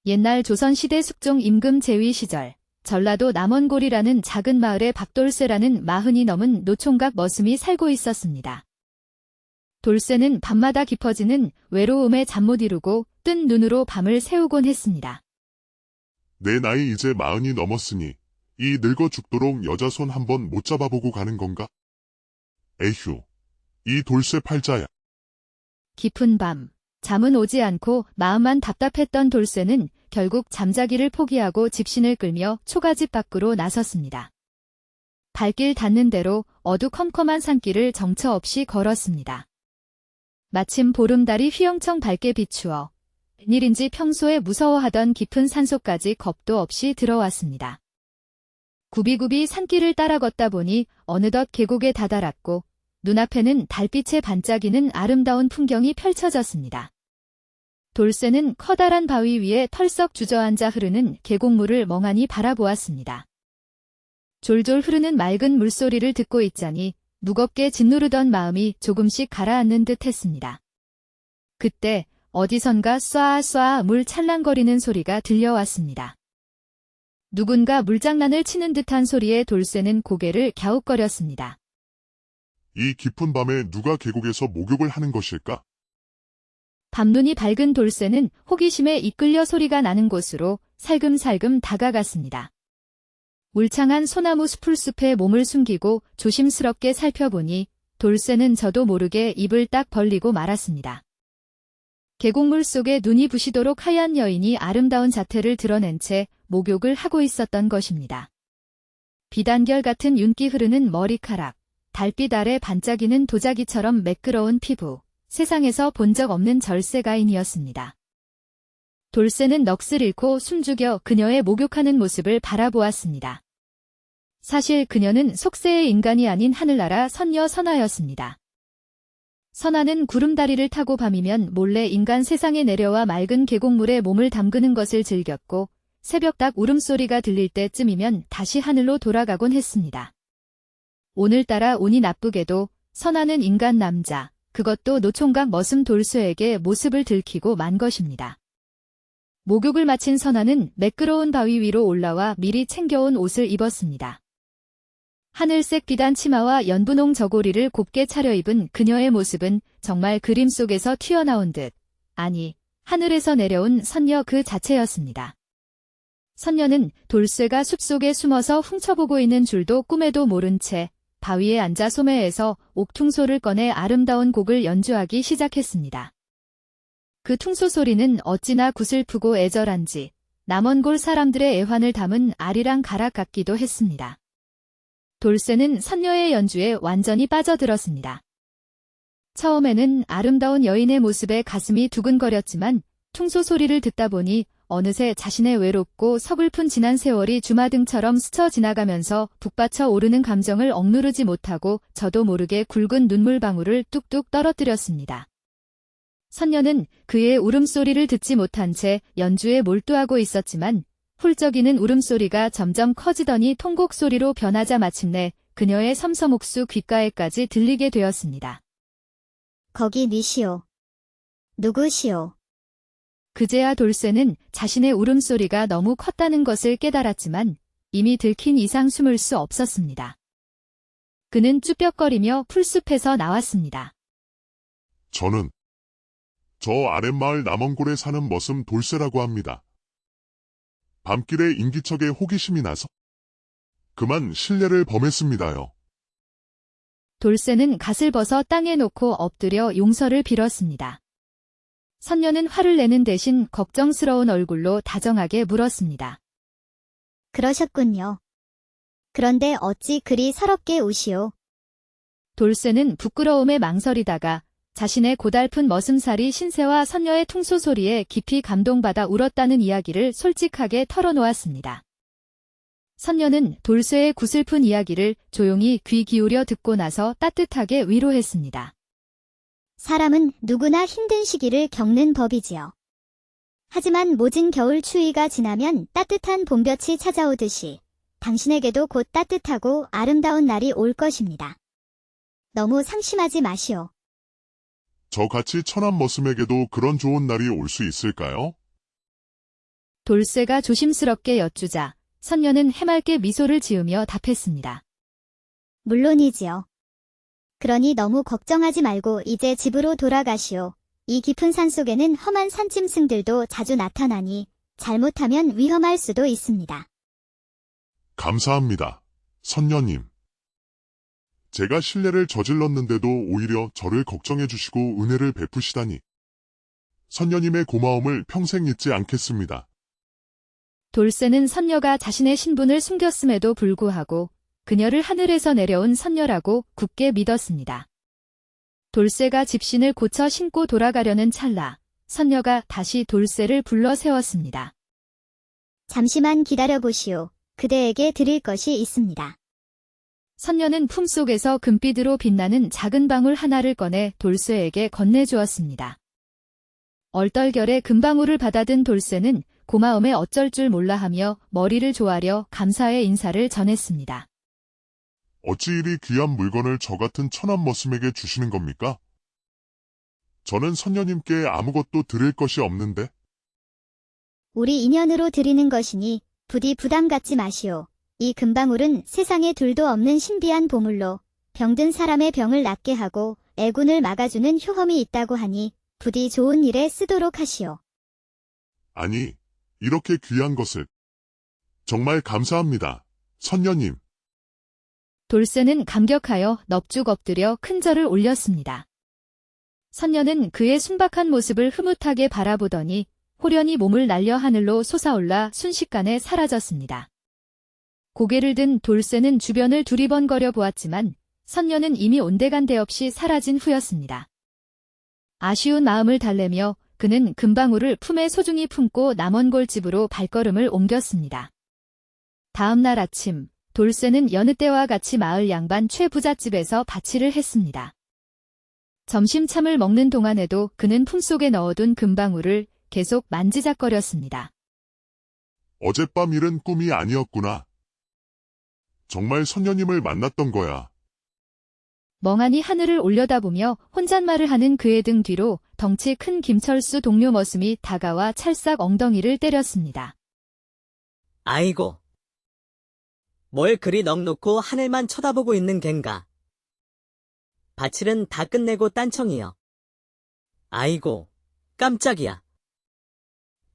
옛날 조선시대 숙종 임금 제위 시절 전라도 남원골이라는 작은 마을에 박돌쇠라는 40이 넘은 노총각 머슴이 살고 있었습니다. 돌쇠는 밤마다 깊어지는 외로움에 잠 못 이루고 뜬 눈으로 밤을 새우곤 했습니다. 내 나이 이제 40이 넘었으니 이 늙어 죽도록 여자 손 한번 못 잡아보고 가는 건가? 에휴, 이 돌쇠 팔자야. 깊은 밤, 잠은 오지 않고 마음만 답답했던 돌쇠는 결국 잠자기를 포기하고 집신을 끌며 초가집 밖으로 나섰습니다. 발길 닿는 대로 어두컴컴한 산길을 정처 없이 걸었습니다. 마침 보름달이 휘영청 밝게 비추어 웬일인지 평소에 무서워하던 깊은 산속까지 겁도 없이 들어왔습니다. 굽이굽이 산길을 따라 걷다 보니 어느덧 계곡에 다다랐고 눈앞에는 달빛에 반짝이는 아름다운 풍경이 펼쳐졌습니다. 돌쇠는 커다란 바위 위에 털썩 주저앉아 흐르는 계곡물을 멍하니 바라보았습니다. 졸졸 흐르는 맑은 물소리를 듣고 있자니 무겁게 짓누르던 마음이 조금씩 가라앉는 듯 했습니다. 그때 어디선가 쏴쏴 물 찰랑거리는 소리가 들려왔습니다. 누군가 물장난을 치는 듯한 소리에 돌쇠는 고개를 갸웃거렸습니다. 이 깊은 밤에 누가 계곡에서 목욕을 하는 것일까? 밤눈이 밝은 돌쇠는 호기심에 이끌려 소리가 나는 곳으로 살금살금 다가갔습니다. 울창한 소나무 수풀숲에 몸을 숨기고 조심스럽게 살펴보니 돌쇠는 저도 모르게 입을 딱 벌리고 말았습니다. 계곡물 속에 눈이 부시도록 하얀 여인이 아름다운 자태를 드러낸 채 목욕을 하고 있었던 것입니다. 비단결 같은 윤기 흐르는 머리카락, 달빛 아래 반짝이는 도자기처럼 매끄러운 피부, 세상에서 본 적 없는 절세가인이었습니다. 돌쇠는 넋을 잃고 숨죽여 그녀의 목욕하는 모습을 바라보았습니다. 사실 그녀는 속세의 인간이 아닌 하늘나라 선녀 선아였습니다. 선아는 구름다리를 타고 밤이면 몰래 인간 세상에 내려와 맑은 계곡물에 몸을 담그는 것을 즐겼고 새벽닭 울음소리가 들릴 때쯤이면 다시 하늘로 돌아가곤 했습니다. 오늘따라 운이 나쁘게도 선아는 인간 남자, 그것도 노총각 머슴 돌쇠에게 모습을 들키고 만 것입니다. 목욕을 마친 선아는 매끄러운 바위 위로 올라와 미리 챙겨온 옷을 입었습니다. 하늘색 비단 치마와 연분홍 저고리를 곱게 차려입은 그녀의 모습은 정말 그림 속에서 튀어나온 듯, 아니, 하늘에서 내려온 선녀 그 자체였습니다. 선녀는 돌쇠가 숲속에 숨어서 훔쳐보고 있는 줄도 꿈에도 모른 채 바위에 앉아 소매에서 옥퉁소를 꺼내 아름다운 곡을 연주하기 시작했습니다. 그 퉁소 소리는 어찌나 구슬프고 애절한지 남원골 사람들의 애환을 담은 아리랑 가락 같기도 했습니다. 돌쇠는 선녀의 연주에 완전히 빠져들었습니다. 처음에는 아름다운 여인의 모습에 가슴이 두근거렸지만 퉁소 소리를 듣다 보니 어느새 자신의 외롭고 서글픈 지난 세월이 주마등처럼 스쳐 지나가면서 북받쳐 오르는 감정을 억누르지 못하고 저도 모르게 굵은 눈물방울을 뚝뚝 떨어뜨렸습니다. 선녀는 그의 울음소리를 듣지 못한 채 연주에 몰두하고 있었지만 훌쩍이는 울음소리가 점점 커지더니 통곡 소리로 변하자 마침내 그녀의 섬섬옥수 귓가에까지 들리게 되었습니다. 거기 니시오. 누구시오? 그제야 돌쇠는 자신의 울음소리가 너무 컸다는 것을 깨달았지만 이미 들킨 이상 숨을 수 없었습니다. 그는 쭈뼛거리며 풀숲에서 나왔습니다. 저는 저 아랫마을 남원골에 사는 머슴 돌쇠라고 합니다. 밤길에 인기척에 호기심이 나서 그만 실례를 범했습니다요. 돌쇠는 갓을 벗어 땅에 놓고 엎드려 용서를 빌었습니다. 선녀는 화를 내는 대신 걱정스러운 얼굴로 다정하게 물었습니다. 그러셨군요. 그런데 어찌 그리 서럽게 우시오? 돌쇠는 부끄러움에 망설이다가 자신의 고달픈 머슴살이 신세와 선녀의 퉁소 소리에 깊이 감동받아 울었다는 이야기를 솔직하게 털어놓았습니다. 선녀는 돌쇠의 구슬픈 이야기를 조용히 귀 기울여 듣고 나서 따뜻하게 위로했습니다. 사람은 누구나 힘든 시기를 겪는 법이지요. 하지만 모진 겨울 추위가 지나면 따뜻한 봄볕이 찾아오듯이 당신에게도 곧 따뜻하고 아름다운 날이 올 것입니다. 너무 상심하지 마시오. 저같이 천한 머슴에게도 그런 좋은 날이 올 수 있을까요? 돌쇠가 조심스럽게 여쭈자 선녀는 해맑게 미소를 지으며 답했습니다. 물론이지요. 그러니 너무 걱정하지 말고 이제 집으로 돌아가시오. 이 깊은 산속에는 험한 산짐승들도 자주 나타나니 잘못하면 위험할 수도 있습니다. 감사합니다. 선녀님. 제가 실례를 저질렀는데도 오히려 저를 걱정해 주시고 은혜를 베푸시다니. 선녀님의 고마움을 평생 잊지 않겠습니다. 돌쇠는 선녀가 자신의 신분을 숨겼음에도 불구하고 그녀를 하늘에서 내려온 선녀라고 굳게 믿었습니다. 돌쇠가 집신을 고쳐 신고 돌아가려는 찰나 선녀가 다시 돌쇠를 불러 세웠습니다. 잠시만 기다려보시오. 그대에게 드릴 것이 있습니다. 선녀는 품속에서 금빛으로 빛나는 작은 방울 하나를 꺼내 돌쇠에게 건네주었습니다. 얼떨결에 금방울을 받아든 돌쇠는 고마움에 어쩔 줄 몰라 하며 머리를 조아려 감사의 인사를 전했습니다. 어찌 이리 귀한 물건을 저 같은 천한 머슴에게 주시는 겁니까? 저는 선녀님께 아무것도 드릴 것이 없는데. 우리 인연으로 드리는 것이니 부디 부담 갖지 마시오. 이 금방울은 세상에 둘도 없는 신비한 보물로 병든 사람의 병을 낫게 하고 애군을 막아주는 효험이 있다고 하니 부디 좋은 일에 쓰도록 하시오. 아니, 이렇게 귀한 것을. 정말 감사합니다. 선녀님. 돌쇠는 감격하여 넙죽 엎드려 큰 절을 올렸습니다. 선녀는 그의 순박한 모습을 흐뭇하게 바라보더니 호련히 몸을 날려 하늘로 솟아올라 순식간에 사라졌습니다. 고개를 든 돌쇠는 주변을 두리번거려 보았지만 선녀는 이미 온데간데 없이 사라진 후였습니다. 아쉬운 마음을 달래며 그는 금방울을 품에 소중히 품고 남원골집으로 발걸음을 옮겼습니다. 다음 날 아침, 돌쇠는 여느 때와 같이 마을 양반 최 부잣집에서 바치를 했습니다. 점심참을 먹는 동안에도 그는 품속에 넣어둔 금방울을 계속 만지작거렸습니다. 어젯밤 일은 꿈이 아니었구나. 정말 선녀님을 만났던 거야. 멍하니 하늘을 올려다보며 혼잣말을 하는 그의 등 뒤로 덩치 큰 김철수 동료 머슴이 다가와 찰싹 엉덩이를 때렸습니다. 아이고. 뭘 그리 넋놓고 하늘만 쳐다보고 있는 겐가. 밭일은 다 끝내고 딴청이여. 아이고, 깜짝이야.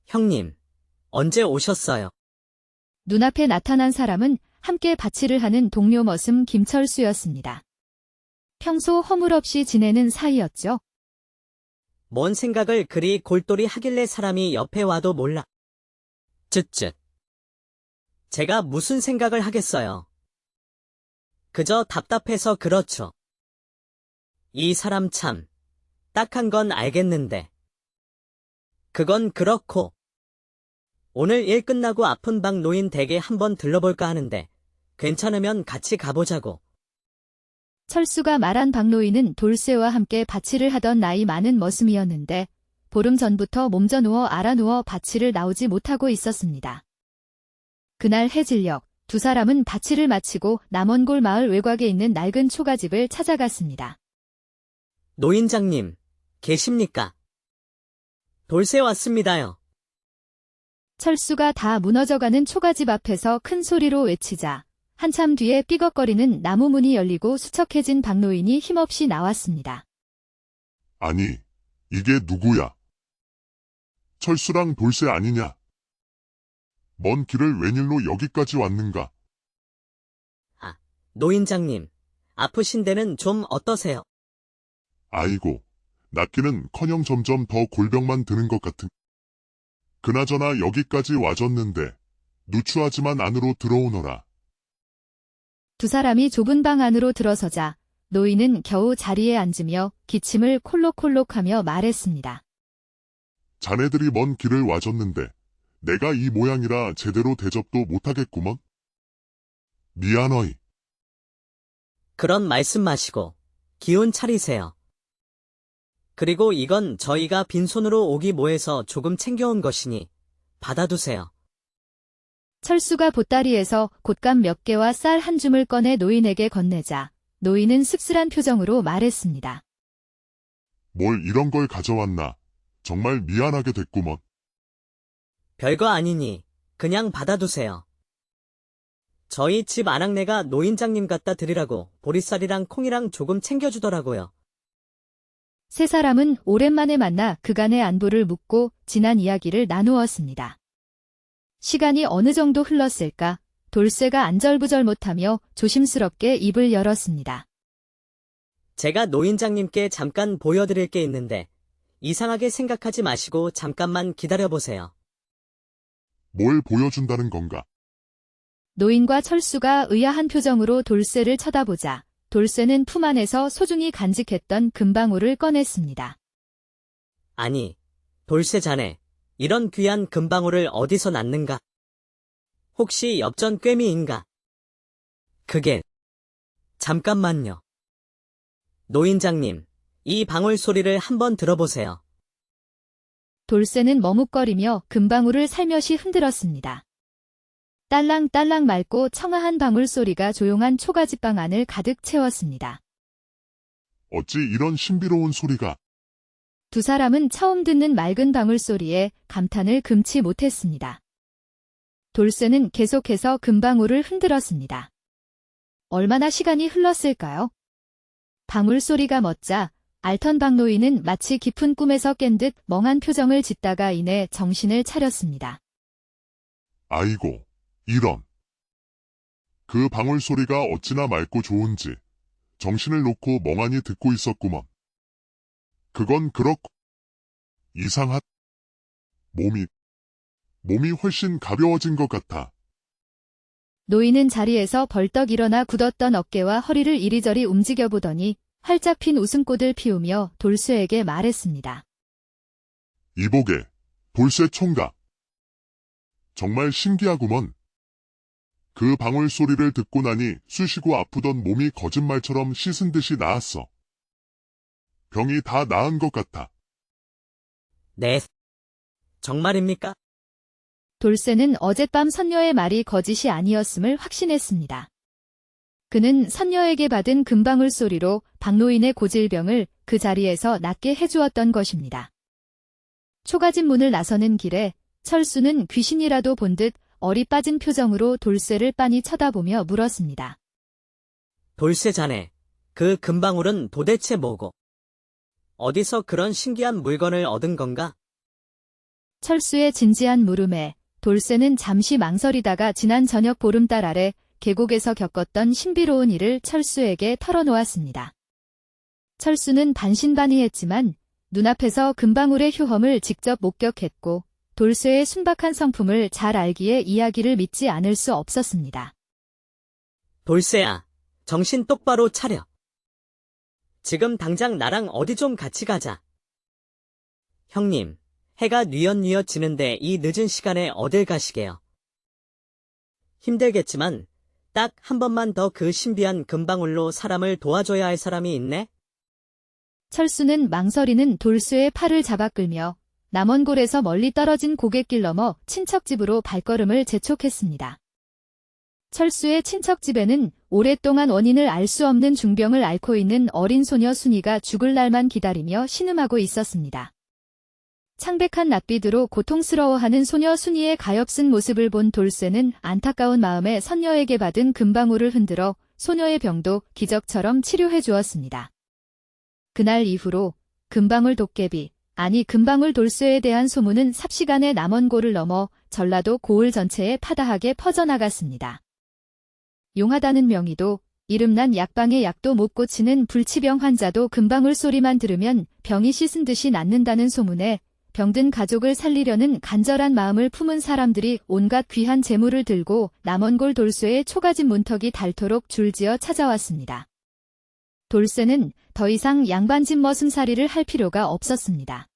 형님, 언제 오셨어요? 눈앞에 나타난 사람은 함께 밭일을 하는 동료 머슴 김철수였습니다. 평소 허물없이 지내는 사이였죠. 뭔 생각을 그리 골똘히 하길래 사람이 옆에 와도 몰라. 쯧쯧. 제가 무슨 생각을 하겠어요. 그저 답답해서 그렇죠. 이 사람 참, 딱한 건 알겠는데. 그건 그렇고. 오늘 일 끝나고 아픈 방 노인 댁에 한번 들러볼까 하는데, 괜찮으면 같이 가보자고. 철수가 말한 박노인은 돌쇠와 함께 밭일을 하던 나이 많은 머슴이었는데 보름 전부터 몸져 누워 알아 누워 밭일을 나오지 못하고 있었습니다. 그날 해질녘 두 사람은 밭일을 마치고 남원골 마을 외곽에 있는 낡은 초가집을 찾아갔습니다. 노인장님, 계십니까? 돌쇠 왔습니다요. 철수가 다 무너져가는 초가집 앞에서 큰 소리로 외치자 한참 뒤에 삐걱거리는 나무 문이 열리고 수척해진 박노인이 힘없이 나왔습니다. 아니, 이게 누구야? 철수랑 돌쇠 아니냐? 먼 길을 웬일로 여기까지 왔는가? 아, 노인장님, 아프신 데는 좀 어떠세요? 아이고, 낫기는커녕 점점 더 골병만 드는 것 같은. 그나저나 여기까지 와줬는데 누추하지만 안으로 들어오너라. 두 사람이 좁은 방 안으로 들어서자 노인은 겨우 자리에 앉으며 기침을 콜록콜록하며 말했습니다. 자네들이 먼 길을 와줬는데 내가 이 모양이라 제대로 대접도 못하겠구먼. 미안허이. 그런 말씀 마시고 기운 차리세요. 그리고 이건 저희가 빈손으로 오기 뭐해서 조금 챙겨온 것이니 받아두세요. 철수가 보따리에서 곶감 몇 개와 쌀 한 줌을 꺼내 노인에게 건네자 노인은 씁쓸한 표정으로 말했습니다. 뭘 이런 걸 가져왔나. 정말 미안하게 됐구먼. 별거 아니니 그냥 받아두세요. 저희 집 아낙네가 노인장님 갖다 드리라고 보리쌀이랑 콩이랑 조금 챙겨주더라고요. 세 사람은 오랜만에 만나 그간의 안부를 묻고 지난 이야기를 나누었습니다. 시간이 어느 정도 흘렀을까? 돌쇠가 안절부절 못하며 조심스럽게 입을 열었습니다. 제가 노인장님께 잠깐 보여드릴 게 있는데 이상하게 생각하지 마시고 잠깐만 기다려보세요. 뭘 보여준다는 건가? 노인과 철수가 의아한 표정으로 돌쇠를 쳐다보자 돌쇠는 품 안에서 소중히 간직했던 금방울을 꺼냈습니다. 아니, 돌쇠 자네, 이런 귀한 금방울을 어디서 났는가? 혹시 엽전 꿰미인가? 그게... 잠깐만요. 노인장님, 이 방울 소리를 한번 들어보세요. 돌쇠는 머뭇거리며 금방울을 살며시 흔들었습니다. 딸랑딸랑 맑고 청아한 방울 소리가 조용한 초가집방 안을 가득 채웠습니다. 어찌 이런 신비로운 소리가? 두 사람은 처음 듣는 맑은 방울 소리에 감탄을 금치 못했습니다. 돌쇠는 계속해서 금방울을 흔들었습니다. 얼마나 시간이 흘렀을까요? 방울 소리가 멎자 알턴 박노인은 마치 깊은 꿈에서 깬 듯 멍한 표정을 짓다가 이내 정신을 차렸습니다. 아이고, 이런. 그 방울 소리가 어찌나 맑고 좋은지 정신을 놓고 멍하니 듣고 있었구먼. 그건 그렇고 이상한 몸이 훨씬 가벼워진 것 같아. 노인은 자리에서 벌떡 일어나 굳었던 어깨와 허리를 이리저리 움직여보더니 활짝 핀 웃음꽃을 피우며 돌쇠에게 말했습니다. 이보게, 돌쇠 총각. 정말 신기하구먼. 그 방울 소리를 듣고 나니 쑤시고 아프던 몸이 거짓말처럼 씻은 듯이 나았어. 병이 다 나은 것 같아. 네. 정말입니까? 돌쇠는 어젯밤 선녀의 말이 거짓이 아니었음을 확신했습니다. 그는 선녀에게 받은 금방울 소리로 박노인의 고질병을 그 자리에서 낫게 해주었던 것입니다. 초가집 문을 나서는 길에 철수는 귀신이라도 본 듯 얼이 빠진 표정으로 돌쇠를 빤히 쳐다보며 물었습니다. 돌쇠 자네, 그 금방울은 도대체 뭐고? 어디서 그런 신기한 물건을 얻은 건가? 철수의 진지한 물음에 돌쇠는 잠시 망설이다가 지난 저녁 보름달 아래 계곡에서 겪었던 신비로운 일을 철수에게 털어놓았습니다. 철수는 반신반의했지만 눈앞에서 금방울의 효험을 직접 목격했고 돌쇠의 순박한 성품을 잘 알기에 이야기를 믿지 않을 수 없었습니다. 돌쇠야, 정신 똑바로 차려. 지금 당장 나랑 어디 좀 같이 가자. 형님, 해가 뉘엿뉘엿 지는데 이 늦은 시간에 어딜 가시게요? 힘들겠지만 딱 한 번만 더 그 신비한 금방울로 사람을 도와줘야 할 사람이 있네? 철수는 망설이는 돌쇠의 팔을 잡아 끌며 남원골에서 멀리 떨어진 고갯길 넘어 친척집으로 발걸음을 재촉했습니다. 철수의 친척집에는 오랫동안 원인을 알 수 없는 중병을 앓고 있는 어린 소녀 순이가 죽을 날만 기다리며 신음하고 있었습니다. 창백한 낯빛으로 고통스러워하는 소녀 순이의 가엾은 모습을 본 돌쇠는 안타까운 마음에 선녀에게 받은 금방울을 흔들어 소녀의 병도 기적처럼 치료해 주었습니다. 그날 이후로 금방울 도깨비, 아니 금방울 돌쇠에 대한 소문은 삽시간에 남원고를 넘어 전라도 고을 전체에 파다하게 퍼져나갔습니다. 용하다는 명의도 이름난 약방의 약도 못 고치는 불치병 환자도 금방울 소리만 들으면 병이 씻은 듯이 낫는다는 소문에 병든 가족을 살리려는 간절한 마음을 품은 사람들이 온갖 귀한 재물을 들고 남원골 돌쇠의 초가집 문턱이 닳도록 줄지어 찾아왔습니다. 돌쇠는 더 이상 양반집 머슴살이를 할 필요가 없었습니다.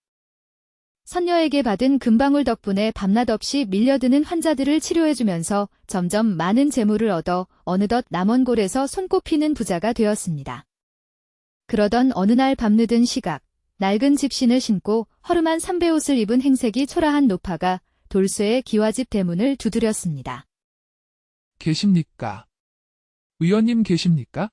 선녀에게 받은 금방울 덕분에 밤낮 없이 밀려드는 환자들을 치료해주면서 점점 많은 재물을 얻어 어느덧 남원골에서 손꼽히는 부자가 되었습니다. 그러던 어느 날 밤늦은 시각, 낡은 집신을 신고 허름한 삼배옷을 입은 행색이 초라한 노파가 돌쇠의 기와집 대문을 두드렸습니다. 계십니까? 의원님 계십니까?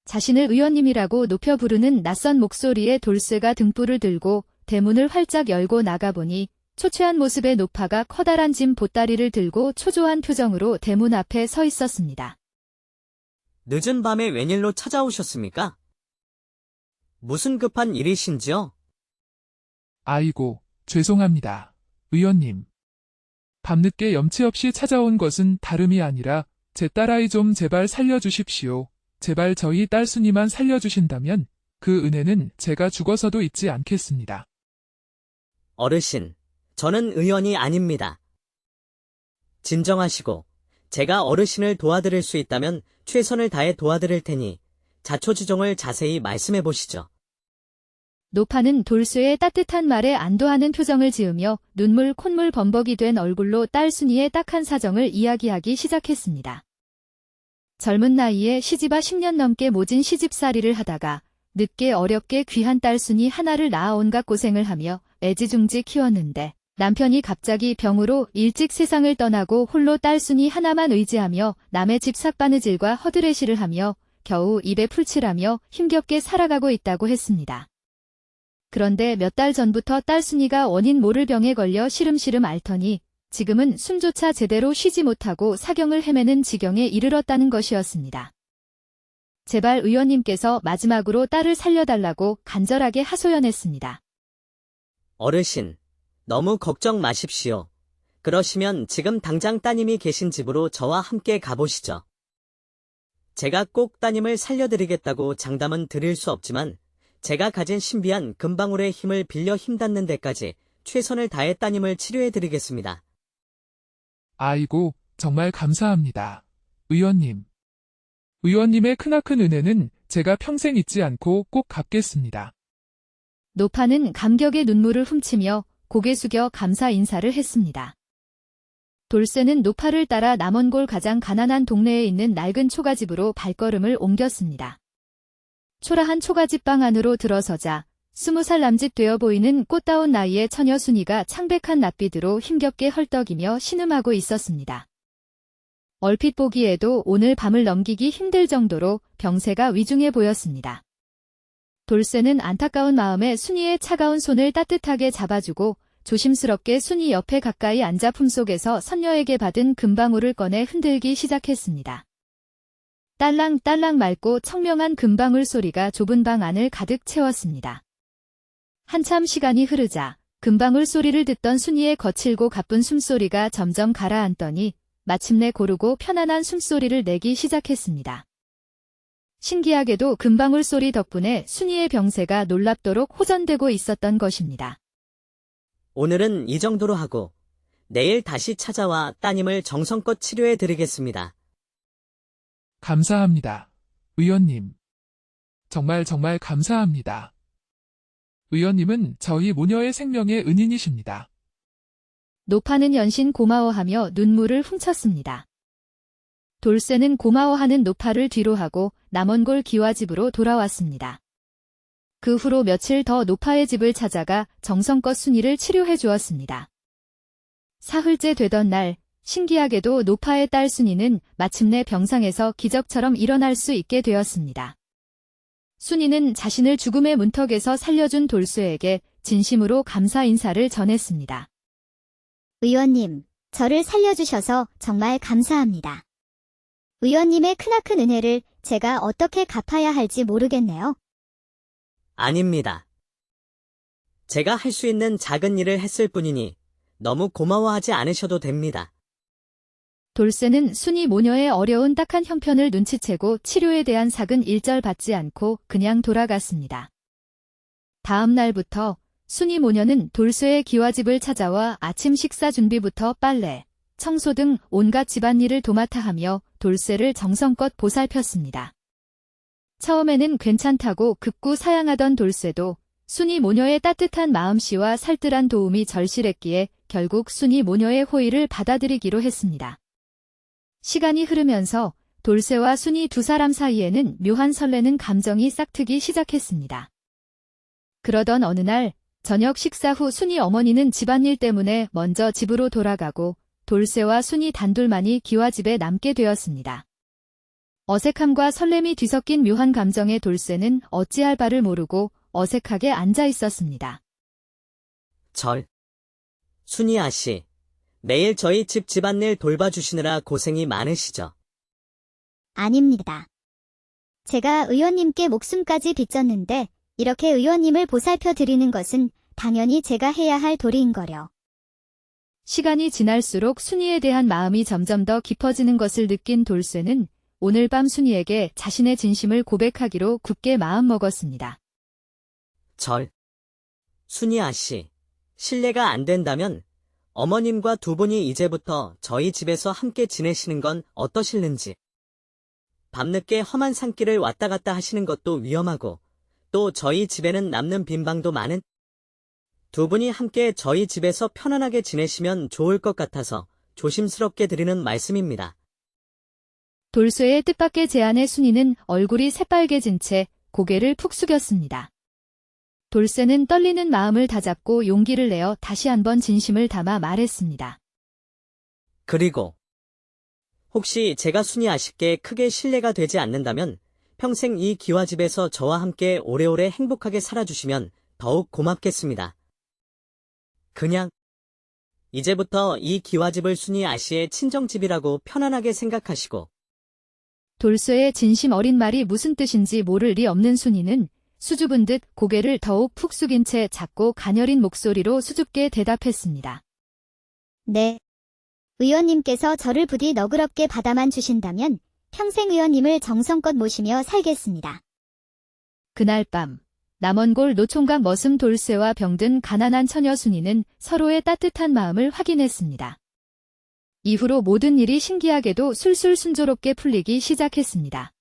자신을 의원님이라고 높여 부르는 낯선 목소리에 돌쇠가 등불을 들고 대문을 활짝 열고 나가보니 초췌한 모습의 노파가 커다란 짐 보따리를 들고 초조한 표정으로 대문 앞에 서 있었습니다. 늦은 밤에 웬일로 찾아오셨습니까? 무슨 급한 일이신지요? 아이고, 죄송합니다. 의원님. 밤늦게 염치 없이 찾아온 것은 다름이 아니라 제 딸아이 좀 제발 살려주십시오. 제발 저희 딸순이만 살려주신다면 그 은혜는 제가 죽어서도 잊지 않겠습니다. 어르신, 저는 의원이 아닙니다. 진정하시고 제가 어르신을 도와드릴 수 있다면 최선을 다해 도와드릴 테니 자초지종을 자세히 말씀해 보시죠. 노파는 돌쇠의 따뜻한 말에 안도하는 표정을 지으며 눈물 콧물 범벅이 된 얼굴로 딸 순이의 딱한 사정을 이야기하기 시작했습니다. 젊은 나이에 시집아 10년 넘게 모진 시집살이를 하다가 늦게 어렵게 귀한 딸 순이 하나를 낳아 온갖 고생을 하며 애지중지 키웠는데 남편이 갑자기 병으로 일찍 세상을 떠나고 홀로 딸 순이 하나만 의지하며 남의 집 삭바느질과 허드레시를 하며 겨우 입에 풀칠하며 힘겹게 살아가고 있다고 했습니다. 그런데 몇 달 전부터 딸 순이가 원인 모를 병에 걸려 시름시름 앓더니 지금은 숨조차 제대로 쉬지 못하고 사경을 헤매는 지경에 이르렀다는 것이었습니다. 제발 의원님께서 마지막으로 딸을 살려달라고 간절하게 하소연했습니다. 어르신, 너무 걱정 마십시오. 그러시면 지금 당장 따님이 계신 집으로 저와 함께 가보시죠. 제가 꼭 따님을 살려드리겠다고 장담은 드릴 수 없지만 제가 가진 신비한 금방울의 힘을 빌려 힘닿는 데까지 최선을 다해 따님을 치료해드리겠습니다. 아이고, 정말 감사합니다. 의원님. 의원님의 크나큰 은혜는 제가 평생 잊지 않고 꼭 갚겠습니다. 노파는 감격의 눈물을 훔치며 고개 숙여 감사 인사를 했습니다. 돌쇠는 노파를 따라 남원골 가장 가난한 동네에 있는 낡은 초가집으로 발걸음을 옮겼습니다. 초라한 초가집방 안으로 들어서자 20살 남짓 되어 보이는 꽃다운 나이의 처녀 순이가 창백한 낯빛으로 힘겹게 헐떡이며 신음하고 있었습니다. 얼핏 보기에도 오늘 밤을 넘기기 힘들 정도로 병세가 위중해 보였습니다. 돌쇠는 안타까운 마음에 순이의 차가운 손을 따뜻하게 잡아주고 조심스럽게 순이 옆에 가까이 앉아 품속에서 선녀에게 받은 금방울을 꺼내 흔들기 시작했습니다. 딸랑딸랑 맑고 청명한 금방울 소리가 좁은 방 안을 가득 채웠습니다. 한참 시간이 흐르자 금방울 소리를 듣던 순이의 거칠고 가쁜 숨소리가 점점 가라앉더니 마침내 고르고 편안한 숨소리를 내기 시작했습니다. 신기하게도 금방울 소리 덕분에 순이의 병세가 놀랍도록 호전되고 있었던 것입니다. 오늘은 이 정도로 하고 내일 다시 찾아와 따님을 정성껏 치료해드리겠습니다. 감사합니다. 의원님. 정말 감사합니다. 의원님은 저희 모녀의 생명의 은인이십니다. 노파는 연신 고마워하며 눈물을 훔쳤습니다. 돌쇠는 고마워하는 노파를 뒤로하고 남원골 기와집으로 돌아왔습니다. 그 후로 며칠 더 노파의 집을 찾아가 정성껏 순이를 치료해 주었습니다. 사흘째 되던 날 신기하게도 노파의 딸 순이는 마침내 병상에서 기적처럼 일어날 수 있게 되었습니다. 순이는 자신을 죽음의 문턱에서 살려준 돌쇠에게 진심으로 감사 인사를 전했습니다. 의원님, 저를 살려주셔서 정말 감사합니다. 의원님의 크나큰 은혜를 제가 어떻게 갚아야 할지 모르겠네요. 아닙니다. 제가 할 수 있는 작은 일을 했을 뿐이니 너무 고마워하지 않으셔도 됩니다. 돌쇠는 순이 모녀의 어려운 딱한 형편을 눈치채고 치료에 대한 삭은 일절 받지 않고 그냥 돌아갔습니다. 다음 날부터 순이 모녀는 돌쇠의 기와집을 찾아와 아침 식사 준비부터 빨래, 청소 등 온갖 집안일을 도맡아 하며 돌쇠를 정성껏 보살폈습니다. 처음에는 괜찮다고 극구 사양하던 돌쇠도 순이 모녀의 따뜻한 마음씨와 살뜰한 도움이 절실했기에 결국 순이 모녀의 호의를 받아들이기로 했습니다. 시간이 흐르면서 돌쇠와 순이 두 사람 사이에는 묘한 설레는 감정이 싹트기 시작했습니다. 그러던 어느 날 저녁 식사 후 순이 어머니는 집안일 때문에 먼저 집으로 돌아가고 돌쇠와 순이 단둘만이 기와집에 남게 되었습니다. 어색함과 설렘이 뒤섞인 묘한 감정의 돌쇠는 어찌할 바를 모르고 어색하게 앉아 있었습니다. 순이 아씨, 매일 저희 집 집안일 돌봐주시느라 고생이 많으시죠? 아닙니다. 제가 의원님께 목숨까지 빚졌는데 이렇게 의원님을 보살펴 드리는 것은 당연히 제가 해야 할 도리인거려. 시간이 지날수록 순이에 대한 마음이 점점 더 깊어지는 것을 느낀 돌쇠는 오늘 밤 순이에게 자신의 진심을 고백하기로 굳게 마음먹었습니다. 순이 아씨, 실례가 안 된다면 어머님과 두 분이 이제부터 저희 집에서 함께 지내시는 건 어떠실는지. 밤늦게 험한 산길을 왔다 갔다 하시는 것도 위험하고 또 저희 집에는 남는 빈방도 많은 두 분이 함께 저희 집에서 편안하게 지내시면 좋을 것 같아서 조심스럽게 드리는 말씀입니다. 돌쇠의 뜻밖의 제안에 순이는 얼굴이 새빨개진 채 고개를 푹 숙였습니다. 돌쇠는 떨리는 마음을 다잡고 용기를 내어 다시 한번 진심을 담아 말했습니다. 그리고 혹시 제가 순이 아씨께 크게 실례가 되지 않는다면 평생 이 기와집에서 저와 함께 오래오래 행복하게 살아주시면 더욱 고맙겠습니다. 그냥 이제부터 이 기와집을 순이 아씨의 친정집이라고 편안하게 생각하시고. 돌쇠의 진심 어린 말이 무슨 뜻인지 모를 리 없는 순이는 수줍은 듯 고개를 더욱 푹 숙인 채 작고 가녀린 목소리로 수줍게 대답했습니다. 네. 의원님께서 저를 부디 너그럽게 받아만 주신다면 평생 의원님을 정성껏 모시며 살겠습니다. 그날 밤 남원골 노총각 머슴 돌쇠와 병든 가난한 처녀 순이는 서로의 따뜻한 마음을 확인했습니다. 이후로 모든 일이 신기하게도 술술 순조롭게 풀리기 시작했습니다.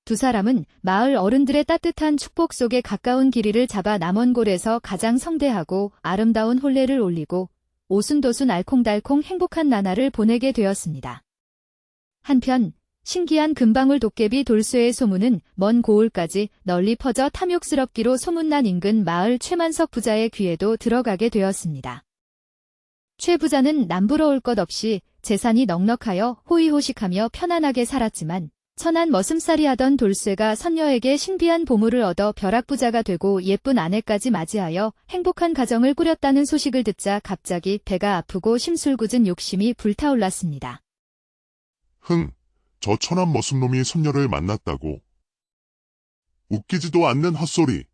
두 사람은 마을 어른들의 따뜻한 축복 속에 가까운 길이를 잡아 남원골에서 가장 성대하고 아름다운 혼례를 올리고 오순도순 알콩달콩 행복한 나날을 보내게 되었습니다. 한편 신기한 금방울 도깨비 돌쇠의 소문은 먼 고을까지 널리 퍼져 탐욕스럽기로 소문난 인근 마을 최만석 부자의 귀에도 들어가게 되었습니다. 최 부자는 남부러울 것 없이 재산이 넉넉하여 호의호식하며 편안하게 살았지만 천한 머슴살이 하던 돌쇠가 선녀에게 신비한 보물을 얻어 벼락부자가 되고 예쁜 아내까지 맞이하여 행복한 가정을 꾸렸다는 소식을 듣자 갑자기 배가 아프고 심술궂은 욕심이 불타올랐습니다. 저 천한 머슴놈이 선녀를 만났다고. 웃기지도 않는 헛소리.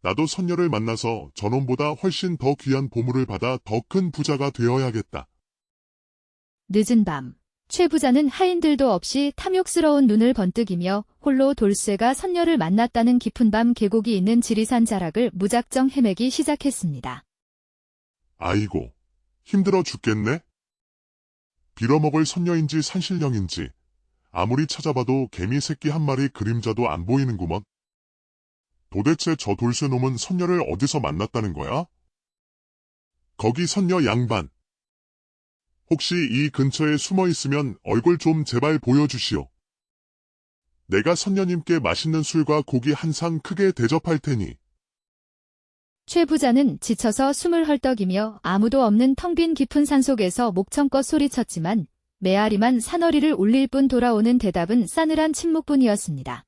나도 선녀를 만나서 저놈보다 훨씬 더 귀한 보물을 받아 더 큰 부자가 되어야겠다. 늦은 밤, 최 부자는 하인들도 없이 탐욕스러운 눈을 번뜩이며 홀로 돌쇠가 선녀를 만났다는 깊은 밤 계곡이 있는 지리산 자락을 무작정 헤매기 시작했습니다. 아이고, 힘들어 죽겠네? 빌어먹을 선녀인지 산신령인지 아무리 찾아봐도 개미 새끼 한 마리 그림자도 안 보이는구먼. 도대체 저 돌쇠놈은 선녀를 어디서 만났다는 거야? 거기 선녀 양반. 혹시 이 근처에 숨어 있으면 얼굴 좀 제발 보여주시오. 내가 선녀님께 맛있는 술과 고기 한 상 크게 대접할 테니. 최 부자는 지쳐서 숨을 헐떡이며 아무도 없는 텅 빈 깊은 산속에서 목청껏 소리쳤지만 메아리만 산허리를 울릴 뿐 돌아오는 대답은 싸늘한 침묵뿐이었습니다.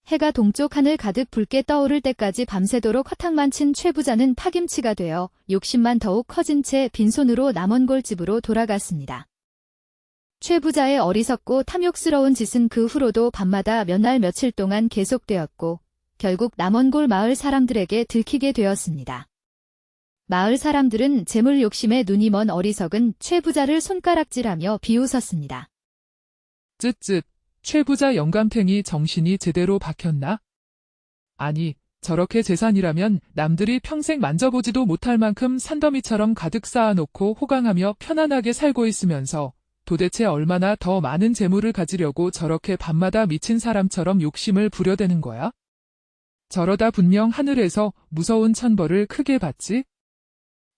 해가 동쪽 하늘 가득 붉게 떠오를 때까지 밤새도록 허탕만 친 최 부자는 파김치가 되어 욕심만 더욱 커진 채 빈손으로 남원골 집으로 돌아갔습니다. 최 부자의 어리석고 탐욕스러운 짓은 그 후로도 밤마다 몇 날 며칠 동안 계속되었고 결국 남원골 마을 사람들에게 들키게 되었습니다. 마을 사람들은 재물 욕심에 눈이 먼 어리석은 최 부자를 손가락질하며 비웃었습니다. 쯧쯧, 최 부자 영감탱이 정신이 제대로 박혔나? 아니, 저렇게 재산이라면 남들이 평생 만져보지도 못할 만큼 산더미처럼 가득 쌓아놓고 호강하며 편안하게 살고 있으면서 도대체 얼마나 더 많은 재물을 가지려고 저렇게 밤마다 미친 사람처럼 욕심을 부려대는 거야? 저러다 분명 하늘에서 무서운 천벌을 크게 받지?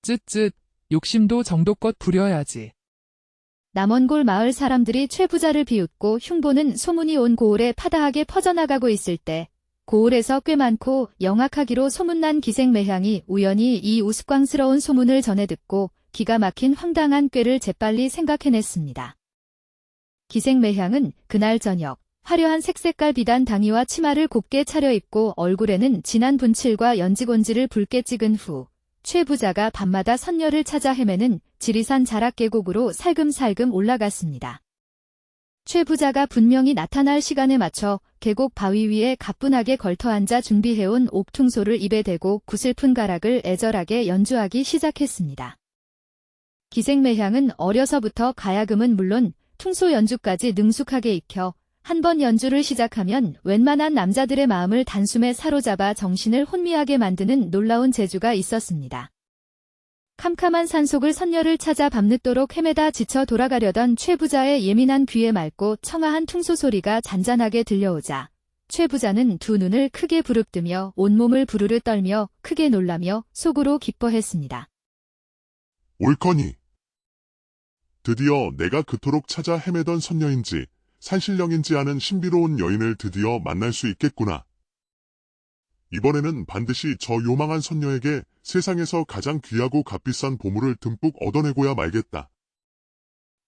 쯧쯧, 욕심도 정도껏 부려야지. 남원골 마을 사람들이 최 부자를 비웃고 흉보는 소문이 온 고을에 파다하게 퍼져나가고 있을 때 고을에서 꽤 많고 영악하기로 소문난 기생매향이 우연히 이 우스꽝스러운 소문을 전해 듣고 기가 막힌 황당한 꾀를 재빨리 생각해냈습니다. 기생매향은 그날 저녁 화려한 색색깔 비단 당의와 치마를 곱게 차려입고 얼굴에는 진한 분칠과 연지곤지를 붉게 찍은 후 최 부자가 밤마다 선녀를 찾아 헤매는 지리산 자락계곡으로 살금살금 올라갔습니다. 최 부자가 분명히 나타날 시간에 맞춰 계곡 바위 위에 가뿐하게 걸터앉아 준비해온 옥퉁소를 입에 대고 구슬픈 가락을 애절하게 연주하기 시작했습니다. 기생매향은 어려서부터 가야금은 물론 퉁소 연주까지 능숙하게 익혀 한 번 연주를 시작하면 웬만한 남자들의 마음을 단숨에 사로잡아 정신을 혼미하게 만드는 놀라운 재주가 있었습니다. 캄캄한 산속을 선녀를 찾아 밤늦도록 헤매다 지쳐 돌아가려던 최 부자의 예민한 귀에 맑고 청아한 퉁소 소리가 잔잔하게 들려오자 최 부자는 두 눈을 크게 부릅뜨며 온몸을 부르르 떨며 크게 놀라며 속으로 기뻐했습니다. 옳거니. 드디어 내가 그토록 찾아 헤매던 선녀인지 산신령인지 아는 신비로운 여인을 드디어 만날 수 있겠구나. 이번에는 반드시 저 요망한 선녀에게 세상에서 가장 귀하고 값비싼 보물을 듬뿍 얻어내고야 말겠다.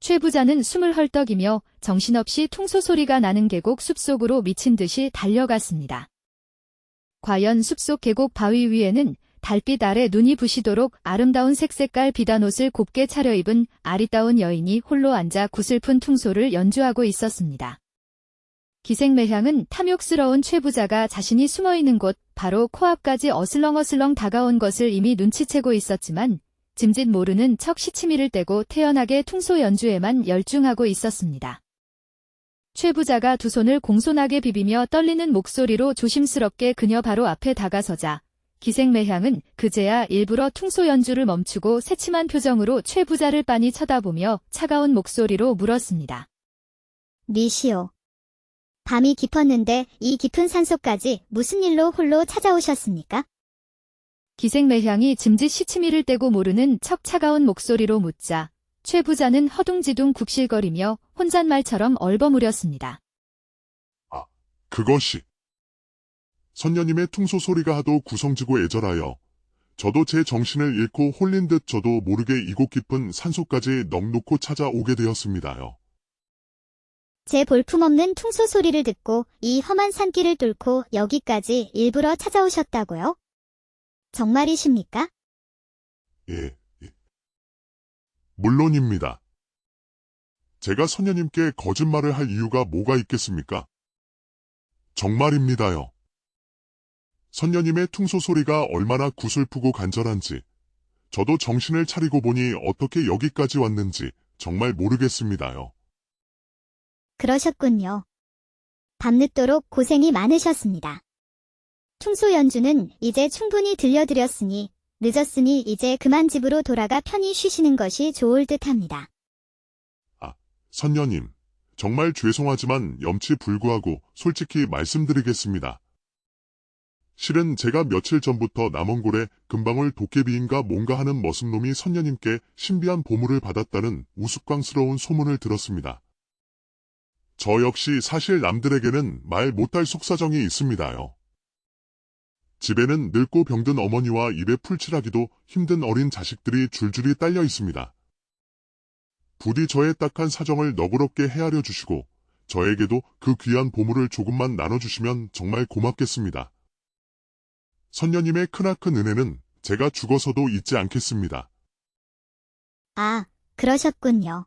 최 부자는 숨을 헐떡이며 정신없이 퉁소 소리가 나는 계곡 숲속으로 미친 듯이 달려갔습니다. 과연 숲속 계곡 바위 위에는 달빛 아래 눈이 부시도록 아름다운 색색깔 비단 옷을 곱게 차려입은 아리따운 여인이 홀로 앉아 구슬픈 퉁소를 연주하고 있었습니다. 기생매향은 탐욕스러운 최 부자가 자신이 숨어있는 곳 바로 코앞까지 어슬렁어슬렁 다가온 것을 이미 눈치채고 있었지만 짐짓 모르는 척 시치미를 떼고 태연하게 퉁소 연주에만 열중하고 있었습니다. 최 부자가 두 손을 공손하게 비비며 떨리는 목소리로 조심스럽게 그녀 바로 앞에 다가서자 기생매향은 그제야 일부러 퉁소 연주를 멈추고 새침한 표정으로 최 부자를 빤히 쳐다보며 차가운 목소리로 물었습니다. 미시오. 밤이 깊었는데 이 깊은 산속까지 무슨 일로 홀로 찾아오셨습니까? 기생매향이 짐짓 시치미를 떼고 모르는 척 차가운 목소리로 묻자 최 부자는 허둥지둥 굽실거리며 혼잣말처럼 얼버무렸습니다. 그것이. 선녀님의 퉁소 소리가 하도 구성지고 애절하여 저도 제 정신을 잃고 홀린 듯 저도 모르게 이곳 깊은 산속까지 넋놓고 찾아오게 되었습니다요. 제 볼품없는 퉁소 소리를 듣고 이 험한 산길을 뚫고 여기까지 일부러 찾아오셨다고요? 정말이십니까? 예. 물론입니다. 제가 선녀님께 거짓말을 할 이유가 뭐가 있겠습니까? 정말입니다요. 선녀님의 퉁소 소리가 얼마나 구슬프고 간절한지 저도 정신을 차리고 보니 어떻게 여기까지 왔는지 정말 모르겠습니다요. 그러셨군요. 밤늦도록 고생이 많으셨습니다. 퉁소 연주는 이제 충분히 들려드렸으니 늦었으니 이제 그만 집으로 돌아가 편히 쉬시는 것이 좋을 듯합니다. 선녀님, 정말 죄송하지만 염치불구하고 솔직히 말씀드리겠습니다. 실은 제가 며칠 전부터 남원골에 금방울 도깨비인가 뭔가 하는 머슴놈이 선녀님께 신비한 보물을 받았다는 우스꽝스러운 소문을 들었습니다. 저 역시 사실 남들에게는 말 못할 속사정이 있습니다요. 집에는 늙고 병든 어머니와 입에 풀칠하기도 힘든 어린 자식들이 줄줄이 딸려 있습니다. 부디 저의 딱한 사정을 너그럽게 헤아려 주시고 저에게도 그 귀한 보물을 조금만 나눠주시면 정말 고맙겠습니다. 선녀님의 크나큰 은혜는 제가 죽어서도 잊지 않겠습니다. 그러셨군요.